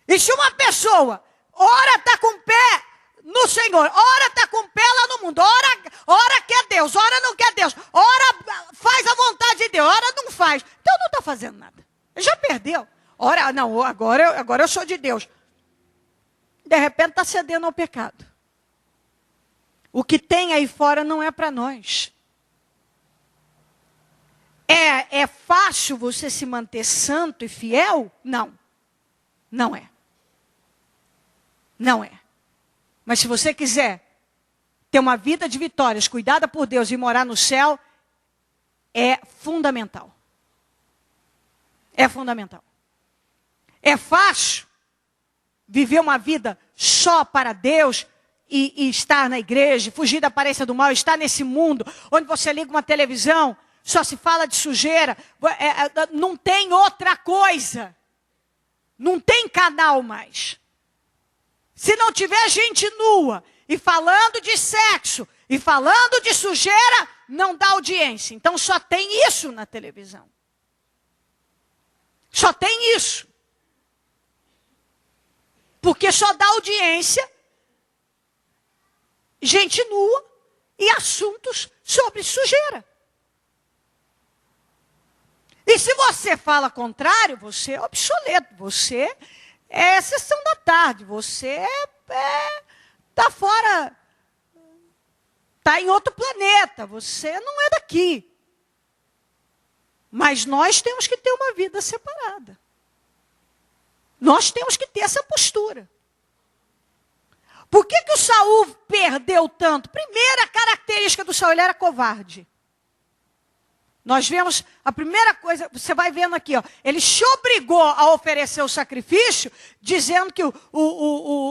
E se uma pessoa, ora está com o pé no Senhor, ora está com o pé lá no mundo, ora quer Deus, ora não quer Deus, ora faz a vontade de Deus, ora não faz, então não está fazendo nada. Ele já perdeu. Ora, não, agora eu sou de Deus. De repente está cedendo ao pecado. O que tem aí fora não é para nós. É fácil você se manter santo e fiel? Não. Não é. Não é. Mas se você quiser ter uma vida de vitórias, cuidada por Deus e morar no céu, é fundamental. É fundamental. É fácil viver uma vida só para Deus e estar na igreja, fugir da aparência do mal, estar nesse mundo onde você liga uma televisão, só se fala de sujeira, não tem outra coisa. Não tem canal mais. Se não tiver gente nua e falando de sexo e falando de sujeira, não dá audiência. Então só tem isso na televisão. Só tem isso. Porque só dá audiência gente nua e assuntos sobre sujeira. E se você fala contrário, você é obsoleto, você é sessão da tarde, você está fora, está em outro planeta, você não é daqui. Mas nós temos que ter uma vida separada. Nós temos que ter essa postura. Por que o Saul perdeu tanto? Primeira característica do Saul, ele era covarde. Nós vemos, a primeira coisa, você vai vendo aqui, ó, ele se obrigou a oferecer o sacrifício, dizendo que,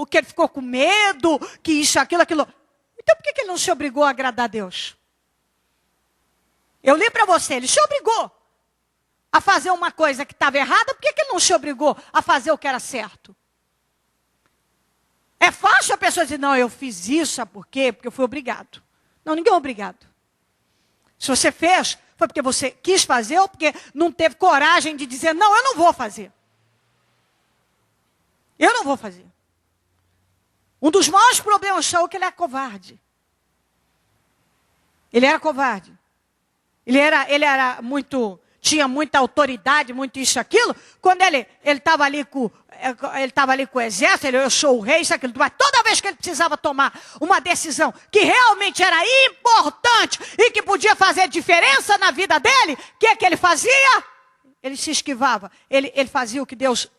que ele ficou com medo, que isso, aquilo. Então por que ele não se obrigou a agradar a Deus? Eu li para você, ele se obrigou a fazer uma coisa que estava errada, por que ele não se obrigou a fazer o que era certo? É fácil a pessoa dizer, não, eu fiz isso, sabe por quê? Porque eu fui obrigado. Não, ninguém é obrigado. Se você fez, foi porque você quis fazer ou porque não teve coragem de dizer, não, eu não vou fazer. Eu não vou fazer. Um dos maiores problemas é que ele é covarde. Ele era covarde. Ele era muito, tinha muita autoridade, muito isso, aquilo. Quando ele estava ali com o exército, eu sou o rei, isso, aquilo. Mas toda vez que ele precisava tomar uma decisão que realmente era importante e que podia fazer diferença na vida dele, o que é que ele fazia? Ele se esquivava. Ele fazia o que Deus,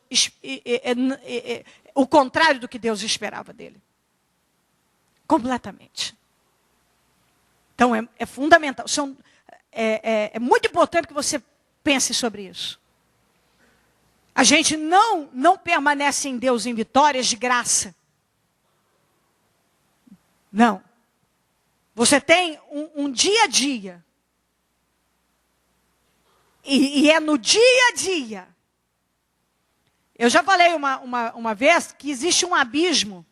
o contrário do que Deus esperava dele. Completamente. Então é fundamental. É muito importante que você pense sobre isso. A gente não permanece em Deus em vitórias de graça. Não. Você tem um dia a dia. E é no dia a dia. Eu já falei uma vez que existe um abismo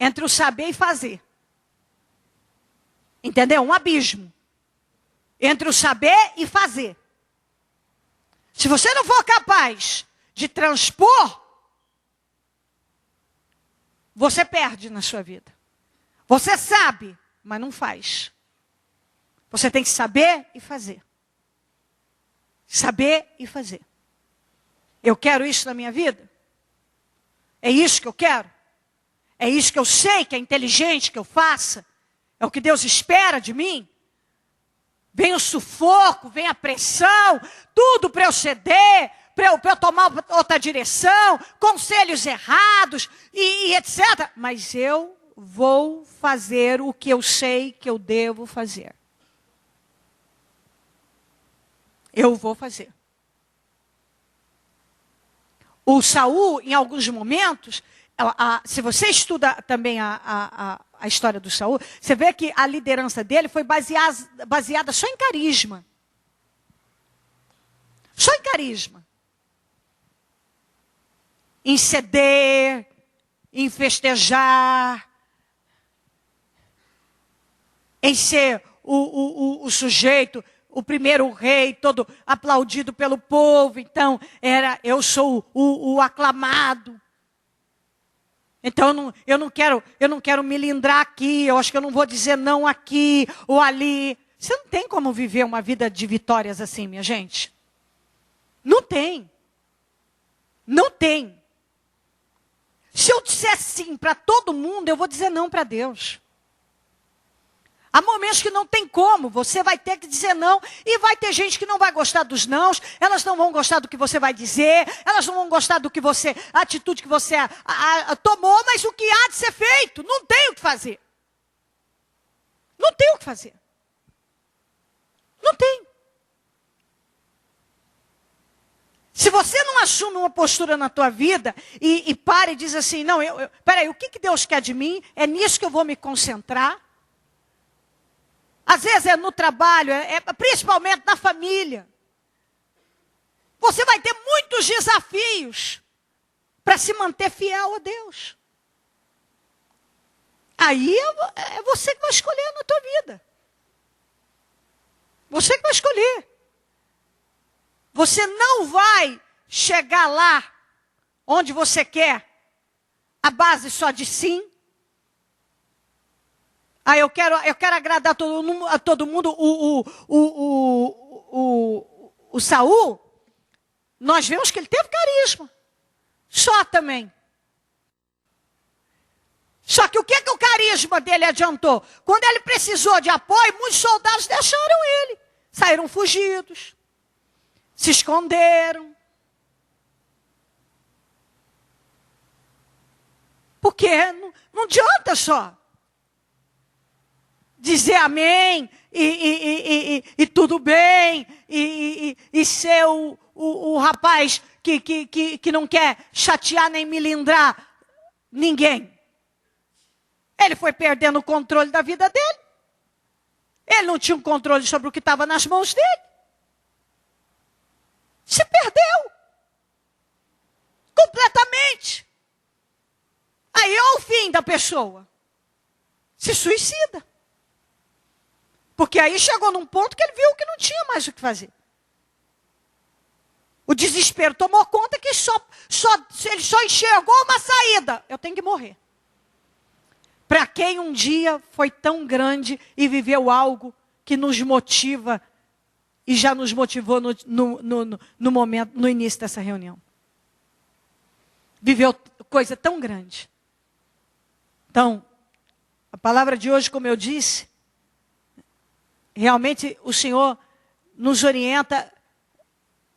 entre o saber e fazer. Entendeu? Um abismo. Entre o saber e fazer. Se você não for capaz de transpor, você perde na sua vida. Você sabe, mas não faz. Você tem que saber e fazer. Saber e fazer. Eu quero isso na minha vida? É isso que eu quero? É isso que eu sei que é inteligente que eu faça? É o que Deus espera de mim? Vem o sufoco, vem a pressão, tudo para eu ceder, para eu tomar outra direção, conselhos errados e etc. Mas eu vou fazer o que eu sei que eu devo fazer. Eu vou fazer. O Saul, em alguns momentos, se você estuda também a história do Saul, você vê que a liderança dele foi baseada só em carisma. Só em carisma. carisma. Em ceder, em festejar, em ser o sujeito, o primeiro rei, todo aplaudido pelo povo. Então, eu sou o aclamado. Então, eu não quero melindrar aqui, eu acho que eu não vou dizer não aqui ou ali. Você não tem como viver uma vida de vitórias assim, minha gente. Não tem. Não tem. Se eu disser sim para todo mundo, eu vou dizer não para Deus. Há momentos que não tem como, você vai ter que dizer não, e vai ter gente que não vai gostar dos nãos, elas não vão gostar do que você vai dizer, elas não vão gostar do que a atitude que você tomou, mas o que há de ser feito? Não tem o que fazer. Não tem o que fazer. Não tem. Se você não assume uma postura na tua vida e para e diz assim, não, peraí, o que Deus quer de mim? É nisso que eu vou me concentrar. Às vezes é no trabalho, principalmente na família. Você vai ter muitos desafios para se manter fiel a Deus. Aí é você que vai escolher na tua vida. Você que vai escolher. Você não vai chegar lá onde você quer a base só de sim. Eu quero agradar a todo mundo. O Saul, nós vemos que ele teve carisma. Só também. Só que o que o carisma dele adiantou? Quando ele precisou de apoio, muitos soldados deixaram ele. Saíram fugidos. Se esconderam. Porque não adianta só dizer amém e tudo bem e ser o rapaz que não quer chatear nem melindrar ninguém. Ele foi perdendo o controle da vida dele. Ele não tinha um controle sobre o que estava nas mãos dele. Se perdeu. Completamente. Aí é o fim da pessoa. Se suicida. Porque aí chegou num ponto que ele viu que não tinha mais o que fazer. O desespero tomou conta que ele só enxergou uma saída. Eu tenho que morrer. Para quem um dia foi tão grande e viveu algo que nos motiva e já nos motivou no momento, no início dessa reunião. Viveu coisa tão grande. Então, a palavra de hoje, como eu disse, realmente o Senhor nos orienta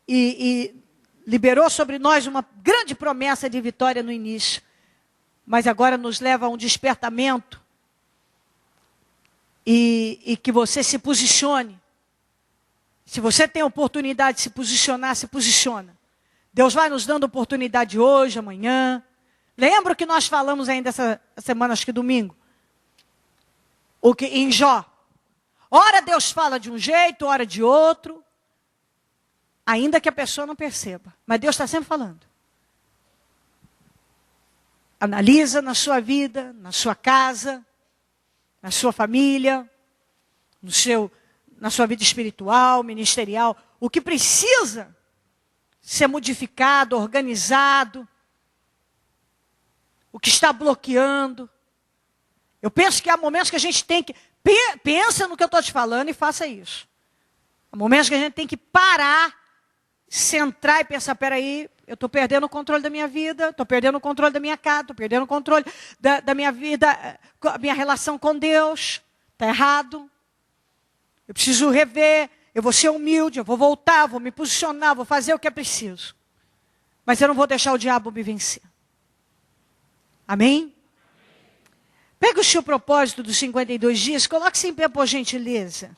e liberou sobre nós uma grande promessa de vitória no início. Mas agora nos leva a um despertamento e que você se posicione. Se você tem a oportunidade de se posicionar, se posiciona. Deus vai nos dando oportunidade hoje, amanhã. Lembra o que nós falamos ainda essa semana, acho que domingo? Em Jó. Ora Deus fala de um jeito, ora de outro. Ainda que a pessoa não perceba. Mas Deus está sempre falando. Analisa na sua vida, na sua casa, na sua família, na sua vida espiritual, ministerial. O que precisa ser modificado, organizado. O que está bloqueando. Eu penso que há momentos que a gente tem que... Pensa no que eu estou te falando e faça isso. Há momentos que a gente tem que parar, centrar e pensar, peraí, eu estou perdendo o controle da minha vida, estou perdendo o controle da minha casa, estou perdendo o controle da minha vida, a minha relação com Deus. Está errado. Eu preciso rever, eu vou ser humilde, eu vou voltar, vou me posicionar, vou fazer o que é preciso. Mas eu não vou deixar o diabo me vencer. Amém? Pega o seu propósito dos 52 dias, coloque-se em pé, por gentileza.